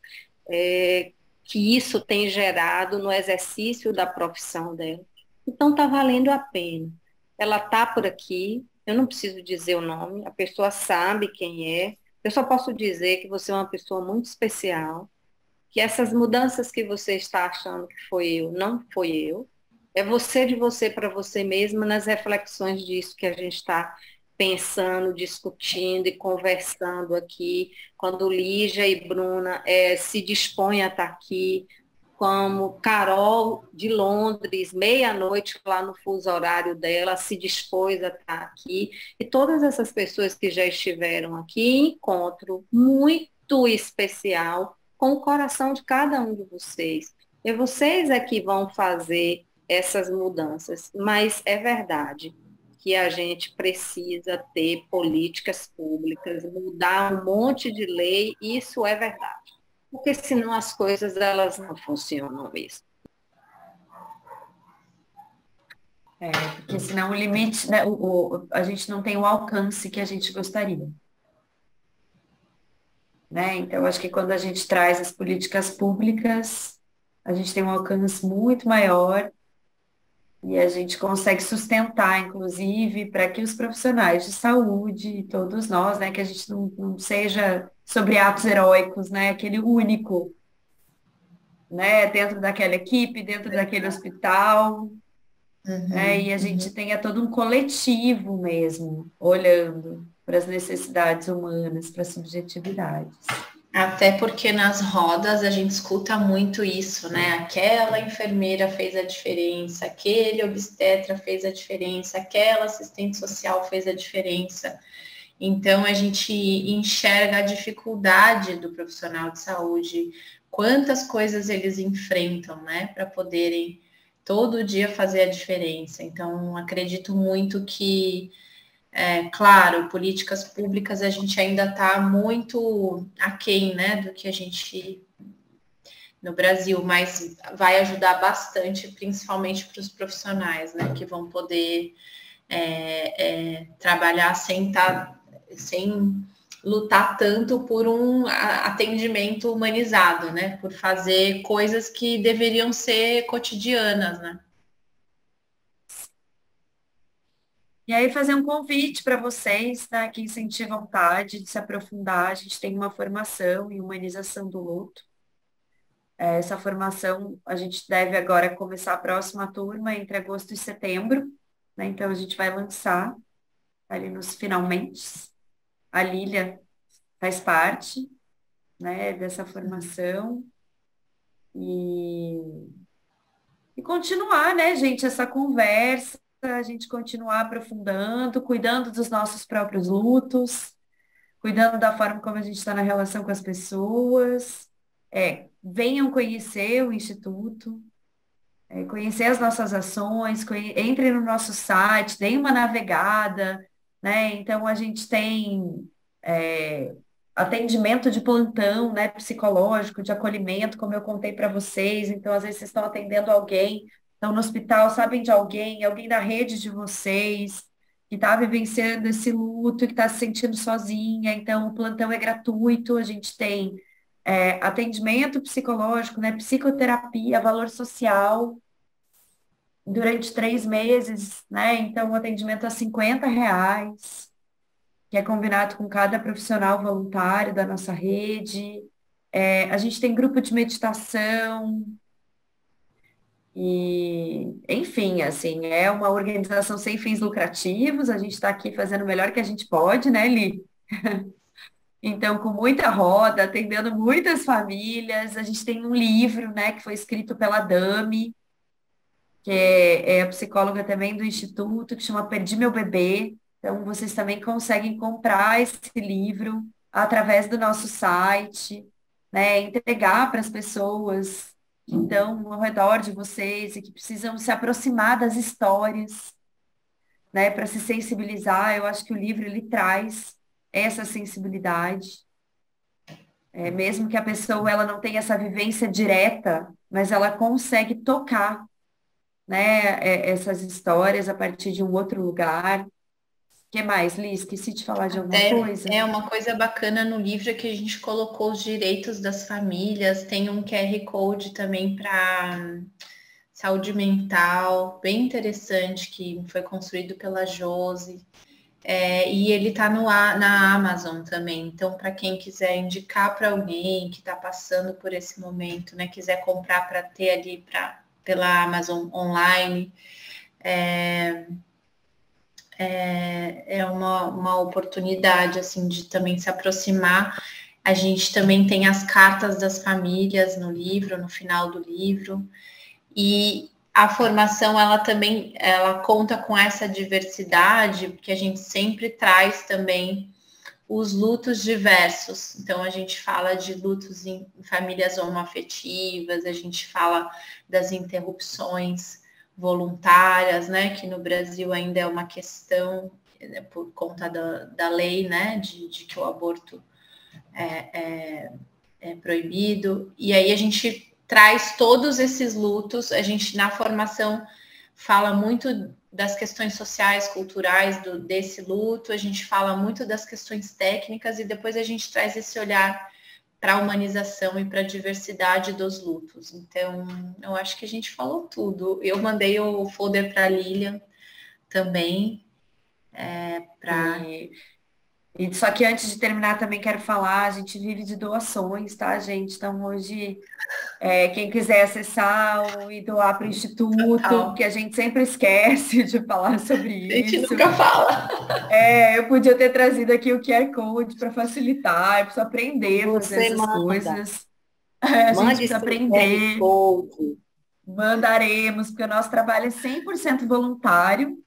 que isso tem gerado no exercício da profissão dela. Então, está valendo a pena. Ela está por aqui, eu não preciso dizer o nome, a pessoa sabe quem é, eu só posso dizer que você é uma pessoa muito especial, que essas mudanças que você está achando que foi eu, não foi eu, é você de você para você mesma, nas reflexões disso que a gente está pensando, discutindo e conversando aqui, quando Lígia e Bruna se dispõem a estar aqui, como Carol de Londres, meia-noite lá no fuso horário dela, se dispôs a estar aqui, e todas essas pessoas que já estiveram aqui, encontro muito especial com o coração de cada um de vocês. E vocês é que vão fazer essas mudanças, mas é verdade que a gente precisa ter políticas públicas, mudar um monte de lei, isso é verdade, porque senão as coisas elas não funcionam mesmo. Porque senão o limite, né, a gente não tem o alcance que a gente gostaria. Né? Então, acho que quando a gente traz as políticas públicas, a gente tem um alcance muito maior e a gente consegue sustentar, inclusive, para que os profissionais de saúde, todos nós, né, que a gente não seja sobre atos heróicos, né, aquele único, né, dentro daquela equipe, dentro daquele hospital, né, e a gente tenha todo um coletivo mesmo, olhando para as necessidades humanas, para as subjetividades. Até porque nas rodas a gente escuta muito isso, né? Aquela enfermeira fez a diferença, aquele obstetra fez a diferença, aquela assistente social fez a diferença. Então a gente enxerga a dificuldade do profissional de saúde, quantas coisas eles enfrentam, né? Para poderem todo dia fazer a diferença. Então acredito muito que claro, políticas públicas a gente ainda está muito aquém, né, do que a gente no Brasil, mas vai ajudar bastante, principalmente para os profissionais, né, que vão poder trabalhar sem lutar tanto por um atendimento humanizado, né? Por fazer coisas que deveriam ser cotidianas, né? E aí fazer um convite para vocês, tá? Quem sentir vontade de se aprofundar, a gente tem uma formação em humanização do luto. Essa formação a gente deve agora começar a próxima turma entre agosto e setembro, né? Então a gente vai lançar ali nos finalmente. A Lília faz parte, né, dessa formação e continuar, né, gente, essa conversa, a gente continuar aprofundando, cuidando dos nossos próprios lutos, cuidando da forma como a gente está na relação com as pessoas. Venham conhecer o Instituto, conhecer as nossas ações, entrem no nosso site, deem uma navegada, né? Então a gente tem atendimento de plantão, né, psicológico, de acolhimento, como eu contei para vocês. Então, às vezes, vocês estão atendendo alguém, estão no hospital, sabem de alguém da rede de vocês, que está vivenciando esse luto, que está se sentindo sozinha. Então, o plantão é gratuito, a gente tem atendimento psicológico, né, psicoterapia, valor social, durante 3 meses, né? Então, o atendimento é R$ 50, que é combinado com cada profissional voluntário da nossa rede. A gente tem grupo de meditação e, enfim, assim, é uma organização sem fins lucrativos. A gente está aqui fazendo o melhor que a gente pode, né, Li? Então, com muita roda, atendendo muitas famílias. A gente tem um livro, né, que foi escrito pela Dami, que é a psicóloga também do Instituto, que chama Perdi Meu Bebê. Então, vocês também conseguem comprar esse livro através do nosso site, né? Entregar para as pessoas que estão ao redor de vocês e que precisam se aproximar das histórias, né? Para se sensibilizar. Eu acho que o livro ele traz essa sensibilidade. Mesmo que a pessoa ela não tenha essa vivência direta, mas ela consegue tocar, né, essas histórias a partir de um outro lugar. O que mais, Liz? Esqueci de falar de alguma Até coisa? uma coisa bacana no livro é que a gente colocou os direitos das famílias, tem um QR Code também para saúde mental, bem interessante, que foi construído pela Josi. E ele está na Amazon também. Então, para quem quiser indicar para alguém que está passando por esse momento, né, quiser comprar para ter ali pela Amazon online, é uma oportunidade assim de também se aproximar. A gente também tem as cartas das famílias no livro, no final do livro, e a formação ela conta com essa diversidade, porque a gente sempre traz também os lutos diversos. Então a gente fala de lutos em famílias homoafetivas, a gente fala das interrupções voluntárias, né, que no Brasil ainda é uma questão por conta da lei, né, de que o aborto é proibido. E aí a gente traz todos esses lutos, a gente na formação fala muito das questões sociais, culturais desse luto, a gente fala muito das questões técnicas e depois a gente traz esse olhar para a humanização e para a diversidade dos lutos. Então, eu acho que a gente falou tudo. Eu mandei o folder para a Lilian também. E só que antes de terminar, também quero falar, a gente vive de doações, tá, gente? Então, hoje, quem quiser acessar e doar para o Instituto, que a gente sempre esquece de falar sobre isso. A gente nunca fala. Eu podia ter trazido aqui o QR Code para facilitar, eu preciso aprender a fazer essas coisas. A gente precisa aprender. Mandaremos, porque o nosso trabalho é 100% voluntário,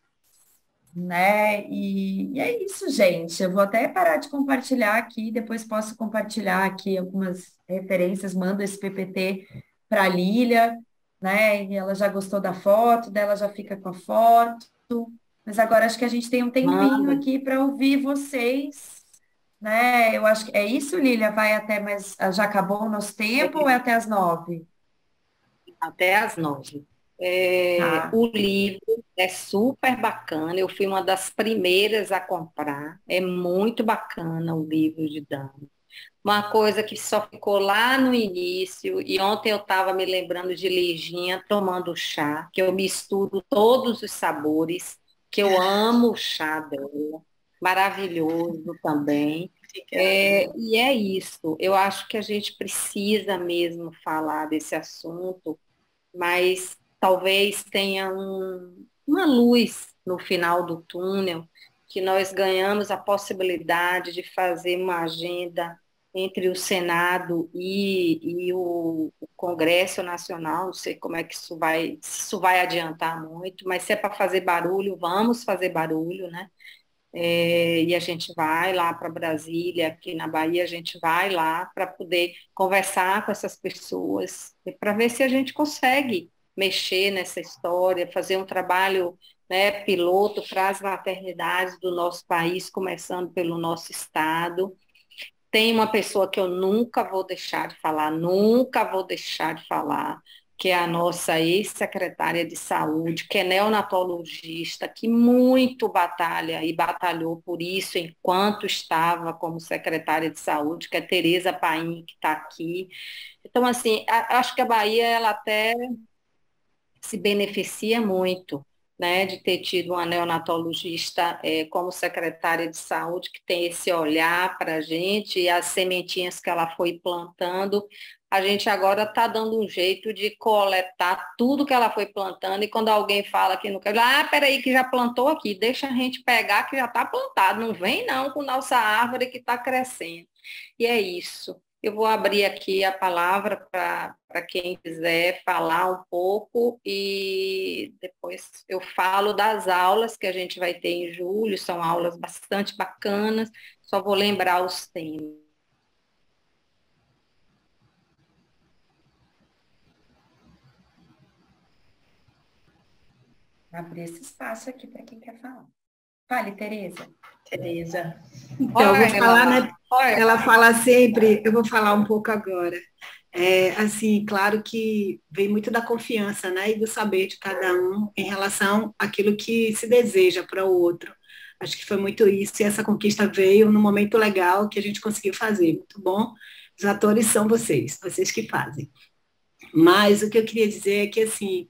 né? E é isso, gente. Eu vou até parar de compartilhar aqui, depois posso compartilhar aqui algumas referências, mando esse PPT para a Lília, né? E ela já gostou da foto, dela já fica com a foto. Mas agora acho que a gente tem um tempinho aqui para ouvir vocês, né? Eu acho que é isso, Lília. Vai até, mas já acabou o nosso tempo ou é até às 9? Até às 9. Tá. O livro É super bacana. Eu fui uma das primeiras a comprar. É muito bacana o livro de Dani. Uma coisa que só ficou lá no início, e ontem eu estava me lembrando de Leginha tomando chá, que eu misturo todos os sabores, que eu amo o chá dela, maravilhoso também. E é isso, eu acho que a gente precisa mesmo falar desse assunto, mas talvez tenha uma luz no final do túnel, que nós ganhamos a possibilidade de fazer uma agenda entre o Senado e o Congresso Nacional. Não sei como é que se isso vai adiantar muito, mas se é para fazer barulho, vamos fazer barulho, né? E a gente vai lá para Brasília, aqui na Bahia, a gente vai lá para poder conversar com essas pessoas, para ver se a gente consegue mexer nessa história, fazer um trabalho, né, piloto para as maternidades do nosso país, começando pelo nosso estado. Tem uma pessoa que eu nunca vou deixar de falar, nunca vou deixar de falar, que é a nossa ex-secretária de saúde, que é neonatologista, que muito batalha e batalhou por isso enquanto estava como secretária de saúde, que é Tereza Paim, que está aqui. Então, assim, acho que a Bahia, ela até se beneficia muito, né, de ter tido uma neonatologista como secretária de saúde, que tem esse olhar para a gente, e as sementinhas que ela foi plantando, a gente agora está dando um jeito de coletar tudo que ela foi plantando, e quando alguém fala que não quer, peraí, que já plantou aqui, deixa a gente pegar que já está plantado, não vem não com nossa árvore que está crescendo. E é isso. Eu vou abrir aqui a palavra para quem quiser falar um pouco e depois eu falo das aulas que a gente vai ter em julho, são aulas bastante bacanas, só vou lembrar os temas. Vou abrir esse espaço aqui para quem quer falar. Fale, Tereza. Tereza. Então, eu vou falar, né? Ela fala sempre, eu vou falar um pouco agora. Assim, claro que vem muito da confiança, né? E do saber de cada um em relação àquilo que se deseja para o outro. Acho que foi muito isso, e essa conquista veio num momento legal que a gente conseguiu fazer. Muito bom. Os atores são vocês que fazem. Mas o que eu queria dizer é que, assim,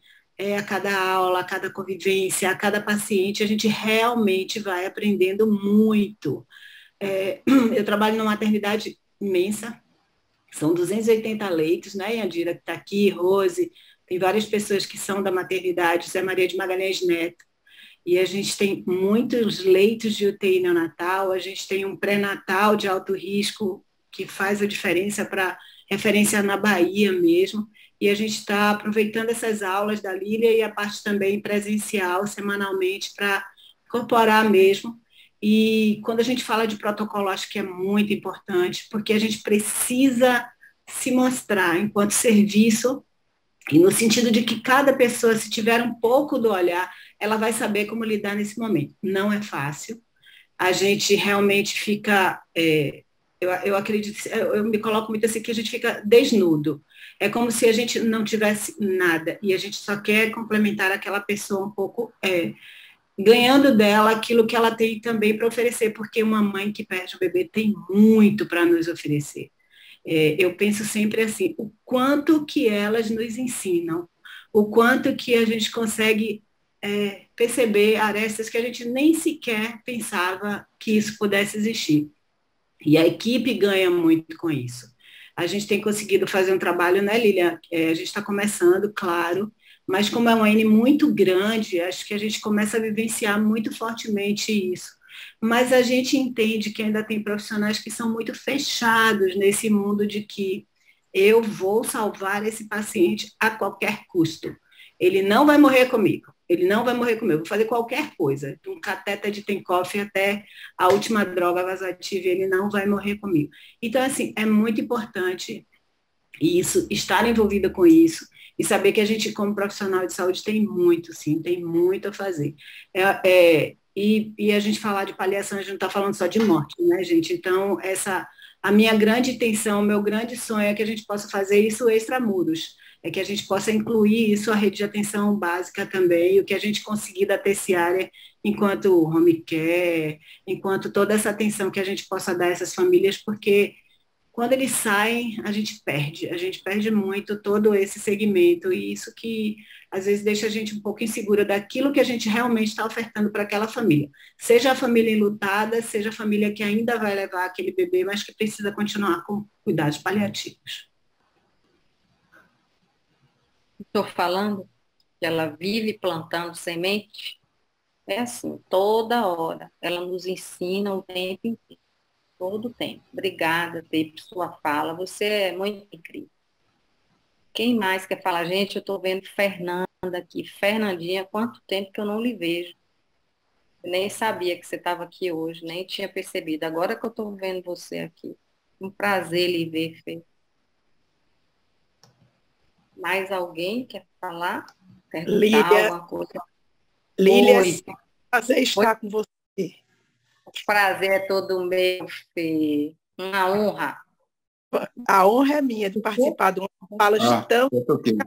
a cada aula, a cada convivência, a cada paciente, a gente realmente vai aprendendo muito. Eu trabalho numa maternidade imensa, são 280 leitos, né? E a Andira que está aqui, Rose, tem várias pessoas que são da maternidade, Zé Maria de Magalhães Neto, e a gente tem muitos leitos de UTI neonatal, a gente tem um pré-natal de alto risco, que faz a diferença para referência na Bahia mesmo, e a gente está aproveitando essas aulas da Lília e a parte também presencial, semanalmente, para incorporar mesmo. E quando a gente fala de protocolo, acho que é muito importante, porque a gente precisa se mostrar enquanto serviço, e no sentido de que cada pessoa, se tiver um pouco do olhar, ela vai saber como lidar nesse momento. Não é fácil. A gente realmente fica... eu acredito, eu me coloco muito assim, que a gente fica desnudo. É como se a gente não tivesse nada, e a gente só quer complementar aquela pessoa um pouco, ganhando dela aquilo que ela tem também para oferecer, porque uma mãe que perde o bebê tem muito para nos oferecer. Eu penso sempre assim, o quanto que elas nos ensinam, o quanto que a gente consegue perceber arestas que a gente nem sequer pensava que isso pudesse existir. E a equipe ganha muito com isso. A gente tem conseguido fazer um trabalho, né, Lilian? A gente está começando, claro, mas como é um N muito grande, acho que a gente começa a vivenciar muito fortemente isso. Mas a gente entende que ainda tem profissionais que são muito fechados nesse mundo de que eu vou salvar esse paciente a qualquer custo. Ele não vai morrer comigo. Ele não vai morrer comigo. Eu vou fazer qualquer coisa, de um cateter de Tinkoff até a última droga vasoativa, ele não vai morrer comigo. Então, assim, é muito importante isso, estar envolvida com isso, e saber que a gente, como profissional de saúde, tem muito, sim, tem muito a fazer. E a gente falar de paliação, a gente não está falando só de morte, né, gente? Então, a minha grande intenção, o meu grande sonho é que a gente possa fazer isso extramuros. é que a gente possa incluir isso, a rede de atenção básica também, e o que a gente conseguir da terciária, enquanto home care, enquanto toda essa atenção que a gente possa dar a essas famílias, porque quando eles saem, a gente perde muito todo esse segmento, e isso que às vezes deixa a gente um pouco insegura daquilo que a gente realmente está ofertando para aquela família. Seja a família enlutada, seja a família que ainda vai levar aquele bebê, mas que precisa continuar com cuidados paliativos. Estou falando que ela vive plantando semente, é assim, toda hora. Ela nos ensina o tempo inteiro, todo o tempo. Obrigada, Tê, por sua fala. Você é muito incrível. Quem mais quer falar? Gente, eu estou vendo Fernanda aqui. Fernandinha, quanto tempo que eu não lhe vejo. Eu nem sabia que você estava aqui hoje, nem tinha percebido. Agora que eu estou vendo você aqui. Um prazer lhe ver, Fê. Mais alguém quer falar? Perguntar Lília, alguma coisa? Lília, Oi. prazer estar com você. O prazer é todo meu, Fê. Uma honra. A honra é minha de participar de uma fala de tão... Eu tô aqui.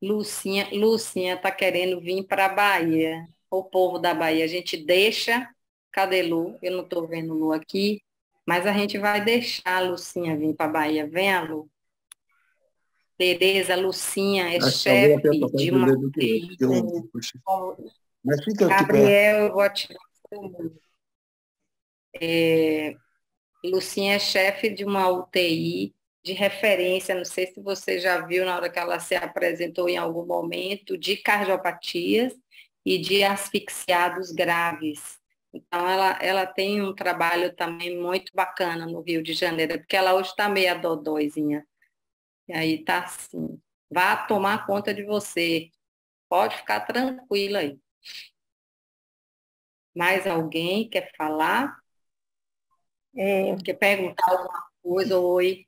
Lucinha tá querendo vir para a Bahia. O povo da Bahia, a gente deixa. Cadê Lu? Eu não estou vendo Lu aqui, mas a gente vai deixar a Lucinha vir para a Bahia. Vem, a Lu. Tereza, Lucinha é Acho que alguém chefe apertou de para uma do que eu. Puxa. Mas fica aqui perto. Gabriel, eu vou te Lucinha é chefe de uma UTI de referência, não sei se você já viu na hora que ela se apresentou em algum momento, de cardiopatias e de asfixiados graves. Então, ela tem um trabalho também muito bacana no Rio de Janeiro, porque ela hoje está meia dodóizinha. E aí tá assim, vá tomar conta de você. Pode ficar tranquila aí. Mais alguém quer falar? Quer perguntar alguma coisa? Oi.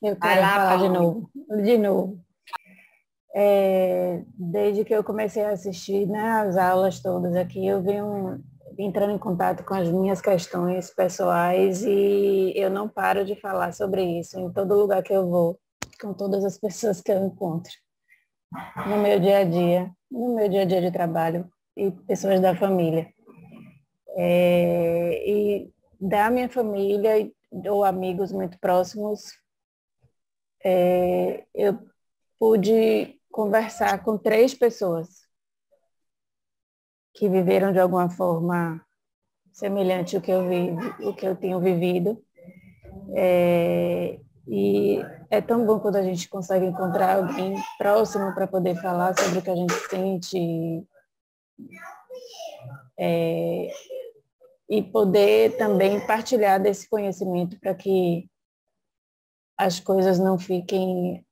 Eu Vai quero lá, falar de Paulo. novo. De novo. Desde que eu comecei a assistir, né, as aulas todas aqui, eu venho entrando em contato com as minhas questões pessoais e eu não paro de falar sobre isso em todo lugar que eu vou, com todas as pessoas que eu encontro, no meu dia a dia de trabalho e pessoas da família. E da minha família ou amigos muito próximos, eu pude conversar com 3 pessoas que viveram de alguma forma semelhante ao que eu vivo, o que eu tenho vivido. E é tão bom quando a gente consegue encontrar alguém próximo para poder falar sobre o que a gente sente e poder também partilhar desse conhecimento para que as coisas não fiquem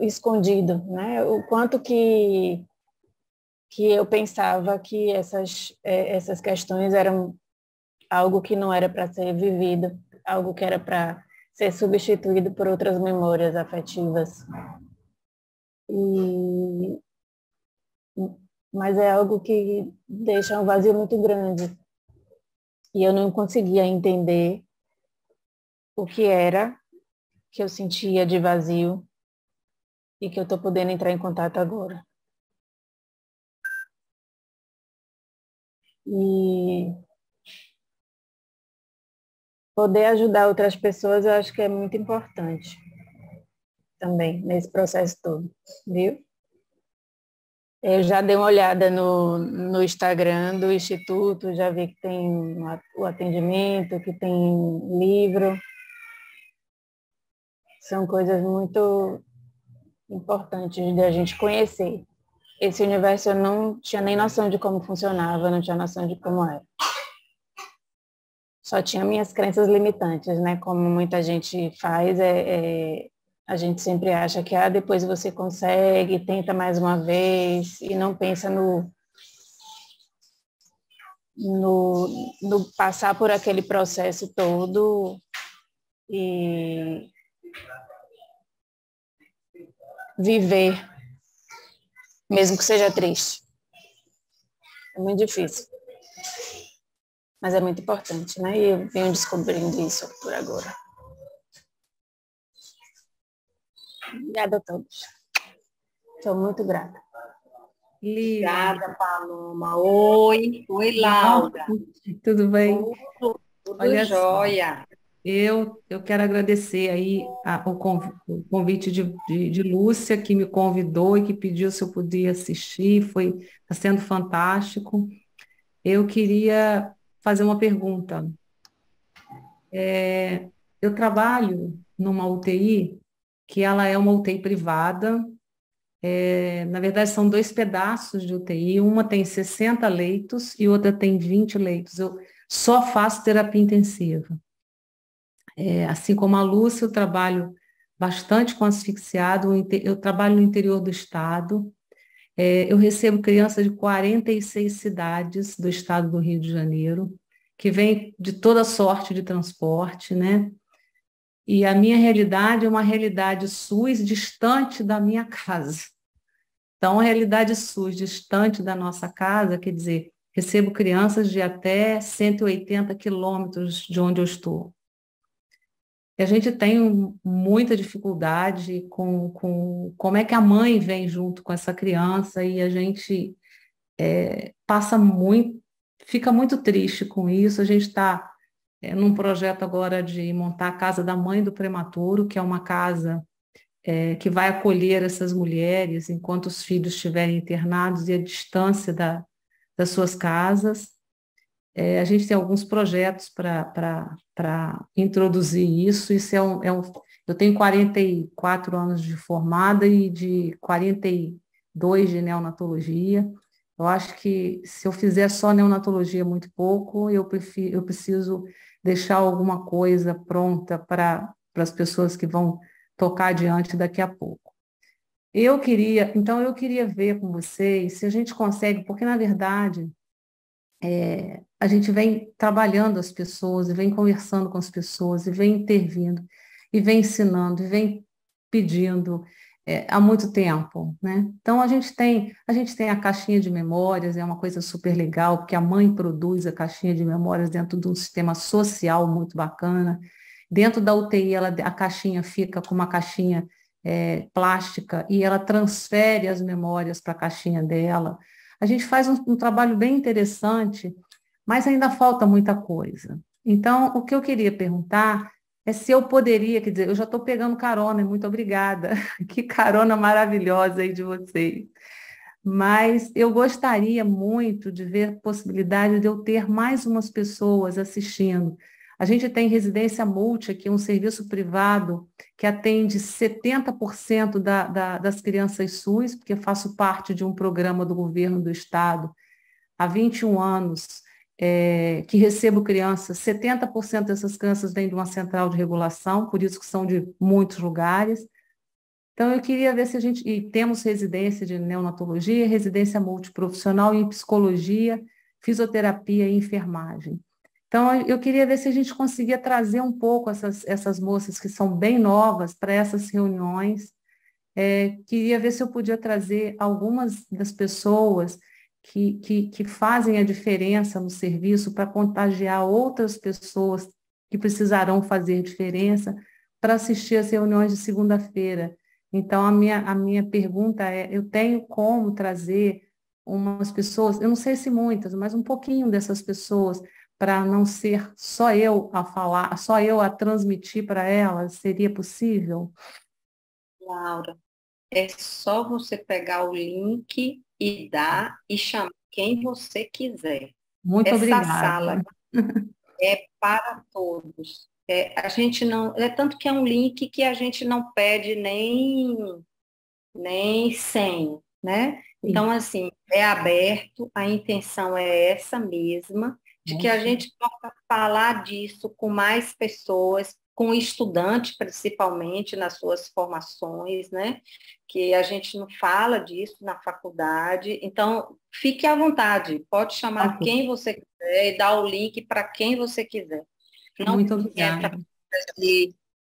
escondidas, né? O quanto que eu pensava que essas questões eram algo que não era para ser vivido, algo que era para ser substituído por outras memórias afetivas. Mas é algo que deixa um vazio muito grande. E eu não conseguia entender o que era que eu sentia de vazio e que eu estou podendo entrar em contato agora. E poder ajudar outras pessoas eu acho que é muito importante também nesse processo todo, viu? Eu já dei uma olhada no Instagram do Instituto, já vi que tem o atendimento, que tem livro. São coisas muito importantes de a gente conhecer. Esse universo eu não tinha nem noção de como funcionava, não tinha noção de como era. Só tinha minhas crenças limitantes, né? Como muita gente faz, a gente sempre acha que depois você consegue, tenta mais uma vez e não pensa no passar por aquele processo todo e viver, mesmo que seja triste. É muito difícil. Mas é muito importante, né? E eu venho descobrindo isso por agora. Obrigada a todos. Estou muito grata. Lívia. Obrigada, Paloma. Oi, Laura. Tudo bem? Tudo Olha jóia. Eu quero agradecer aí o convite de Lúcia, que me convidou e que pediu se eu podia assistir, está sendo fantástico. Eu queria fazer uma pergunta. Eu trabalho numa UTI, que ela é uma UTI privada. Na verdade, são 2 pedaços de UTI, uma tem 60 leitos e outra tem 20 leitos. Eu só faço terapia intensiva. Assim como a Lúcia, eu trabalho bastante com asfixiado, eu trabalho no interior do estado, eu recebo crianças de 46 cidades do estado do Rio de Janeiro, que vêm de toda sorte de transporte, né? E a minha realidade é uma realidade SUS distante da minha casa. Então, a realidade SUS distante da nossa casa, quer dizer, recebo crianças de até 180 quilômetros de onde eu estou. E a gente tem muita dificuldade com como é que a mãe vem junto com essa criança e a gente fica muito triste com isso. A gente está num projeto agora de montar a Casa da Mãe do Prematuro, que é uma casa que vai acolher essas mulheres enquanto os filhos estiverem internados e à distância das suas casas. A gente tem alguns projetos para introduzir isso. Isso eu tenho 44 anos de formada e de 42 de neonatologia. Eu acho que se eu fizer só neonatologia muito pouco, eu preciso deixar alguma coisa pronta para as pessoas que vão tocar adiante daqui a pouco. Eu queria ver com vocês se a gente consegue, porque na verdade a gente vem trabalhando as pessoas, e vem conversando com as pessoas, e vem intervindo, e vem ensinando, e vem pedindo há muito tempo, né? Então a gente tem a caixinha de memórias, é uma coisa super legal, porque a mãe produz a caixinha de memórias dentro de um sistema social muito bacana. Dentro da UTI, a caixinha fica com uma caixinha plástica e ela transfere as memórias para a caixinha dela. A gente faz um trabalho bem interessante, mas ainda falta muita coisa. Então, o que eu queria perguntar é se eu poderia, quer dizer, eu já estou pegando carona, muito obrigada. Que carona maravilhosa aí de vocês. Mas eu gostaria muito de ver a possibilidade de eu ter mais umas pessoas assistindo. A gente tem Residência Multi, que é um serviço privado que atende 70% das crianças SUS, porque eu faço parte de um programa do governo do estado há 21 anos, que recebo crianças, 70% dessas crianças vêm de uma central de regulação, por isso que são de muitos lugares. Então, eu queria ver se e temos residência de neonatologia, residência multiprofissional em psicologia, fisioterapia e enfermagem. Então, eu queria ver se a gente conseguia trazer um pouco essas moças que são bem novas para essas reuniões. Queria ver se eu podia trazer algumas das pessoas que fazem a diferença no serviço para contagiar outras pessoas que precisarão fazer diferença para assistir às reuniões de segunda-feira. Então, a minha pergunta eu tenho como trazer umas pessoas, eu não sei se muitas, mas um pouquinho dessas pessoas, para não ser só eu a falar, só eu a transmitir para elas, seria possível? Laura, é só você pegar o link e dar e chamar quem você quiser. Muito obrigada. Essa sala é para todos. A gente não, tanto que é um link que a gente não pede nem senha, né? Então, assim, é aberto, a intenção é essa mesma, de que a gente possa falar disso com mais pessoas, com estudantes, principalmente, nas suas formações, né? Que a gente não fala disso na faculdade. Então, fique à vontade, pode chamar quem você quiser e dar o link para quem você quiser. Não Muito obrigada.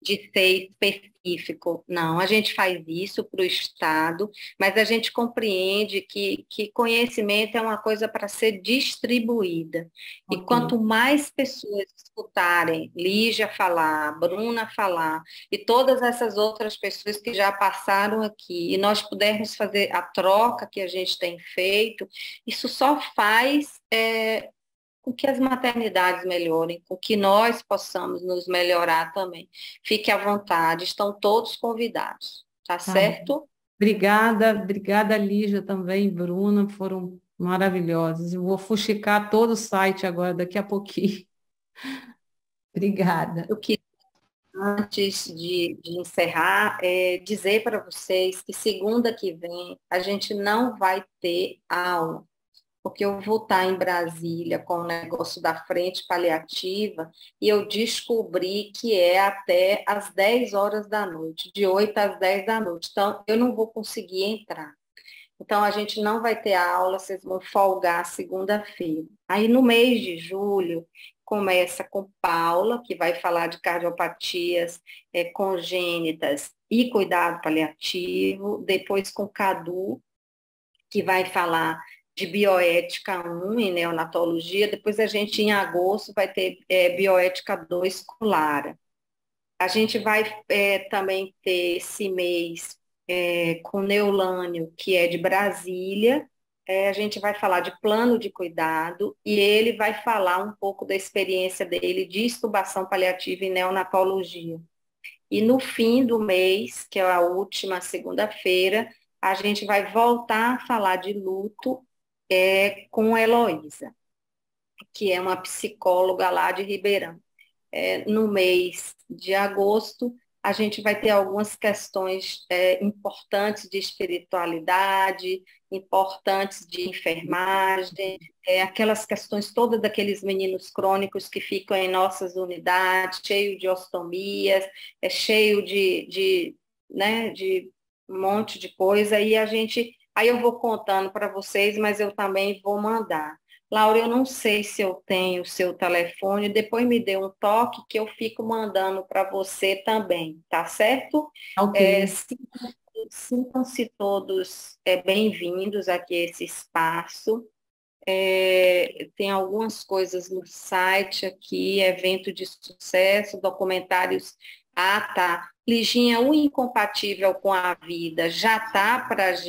de ser específico. Não, a gente faz isso para o Estado, mas a gente compreende que conhecimento é uma coisa para ser distribuída. E Ok. quanto mais pessoas escutarem Lígia falar, Bruna falar, e todas essas outras pessoas que já passaram aqui, e nós pudermos fazer a troca que a gente tem feito, isso só faz com que as maternidades melhorem, com que nós possamos nos melhorar também. Fique à vontade, estão todos convidados, tá Tá bom. certo? Obrigada, Lígia também, Bruna, foram maravilhosos. Eu vou fuxicar todo o site agora, daqui a pouquinho. Obrigada. Eu queria, antes de encerrar, dizer para vocês que segunda que vem a gente não vai ter aula, porque eu vou estar em Brasília com o negócio da frente paliativa e eu descobri que é até às 10 horas da noite, de 8 às 10 da noite. Então, eu não vou conseguir entrar. Então, a gente não vai ter aula, vocês vão folgar segunda-feira. Aí, no mês de julho, começa com Paula, que vai falar de cardiopatias congênitas e cuidado paliativo. Depois com Cadu, que vai falar de bioética 1 em neonatologia. Depois a gente, em agosto, vai ter bioética 2 com Lara. A gente vai também ter esse mês com Neolânio, que é de Brasília. A gente vai falar de plano de cuidado e ele vai falar um pouco da experiência dele de extubação paliativa em neonatologia. E no fim do mês, que é a última segunda-feira, a gente vai voltar a falar de luto com Heloísa, que é uma psicóloga lá de Ribeirão. No mês de agosto, a gente vai ter algumas questões importantes de espiritualidade, importantes de enfermagem, aquelas questões todas daqueles meninos crônicos que ficam em nossas unidades, cheio de ostomias, cheio né, de um monte de coisa, e aí eu vou contando para vocês, mas eu também vou mandar. Laura, eu não sei se eu tenho o seu telefone, depois me dê um toque que eu fico mandando para você também, tá certo? Ok. Sintam-se todos bem-vindos aqui a esse espaço. Tem algumas coisas no site aqui, evento de sucesso, documentários. Ah, tá. Liginha, o Incompatível com a Vida já tá para Então,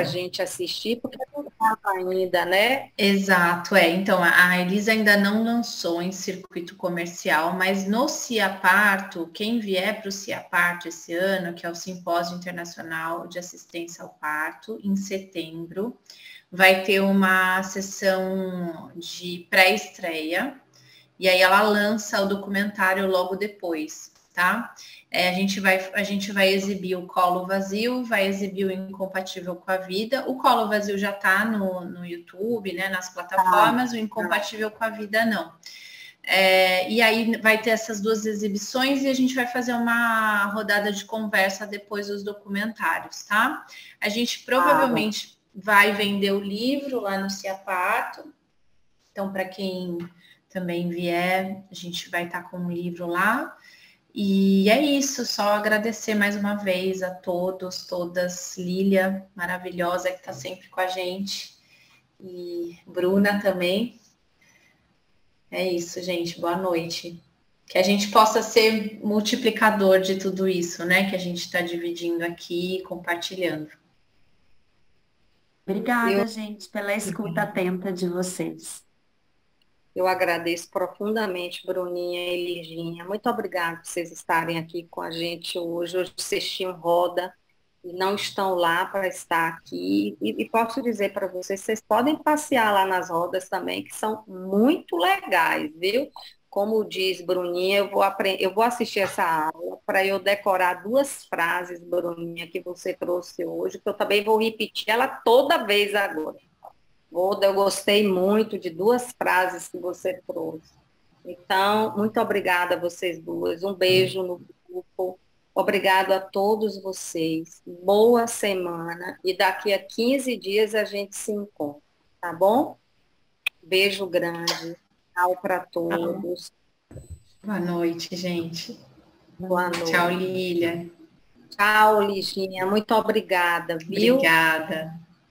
gente assistir, porque não estava ainda, né? exato, Então, a Elisa ainda não lançou em circuito comercial, mas no Ciaparto, quem vier para o Ciaparto esse ano, que é o Simpósio Internacional de Assistência ao Parto, em setembro, vai ter uma sessão de pré-estreia, e aí ela lança o documentário logo depois, tá? A gente vai exibir o Colo Vazio, vai exibir o Incompatível com a Vida. O Colo Vazio já está no YouTube, né, nas plataformas, o Incompatível com a Vida não. E aí vai ter essas duas exibições e a gente vai fazer uma rodada de conversa depois dos documentários, tá? A gente provavelmente vai vender o livro lá no Ciaparto. Então, para quem também vier, a gente vai estar com um livro lá. E é isso, só agradecer mais uma vez a todos, todas, Lília, maravilhosa, que está sempre com a gente, e Bruna também. É isso, gente, boa noite. Que a gente possa ser multiplicador de tudo isso, né, que a gente está dividindo aqui, compartilhando. Obrigada, gente, pela escuta atenta de vocês. Eu agradeço profundamente, Bruninha e Liginha. Muito obrigada por vocês estarem aqui com a gente hoje. Hoje vocês tinham roda e não estão lá para estar aqui. E posso dizer para vocês, vocês podem passear lá nas rodas também, que são muito legais, viu? Como diz Bruninha, eu vou assistir essa aula para eu decorar 2 frases, Bruninha, que você trouxe hoje, que eu também vou repetir ela toda vez agora. Eu gostei muito de 2 frases que você trouxe. Então, muito obrigada a vocês duas. Um beijo no grupo. Obrigado a todos vocês. Boa semana. E daqui a 15 dias a gente se encontra. Tá bom? Beijo grande. Tchau para todos. Boa noite, gente. Boa noite. Tchau, Lília. Tchau, Liginha. Muito obrigada, viu? Obrigada.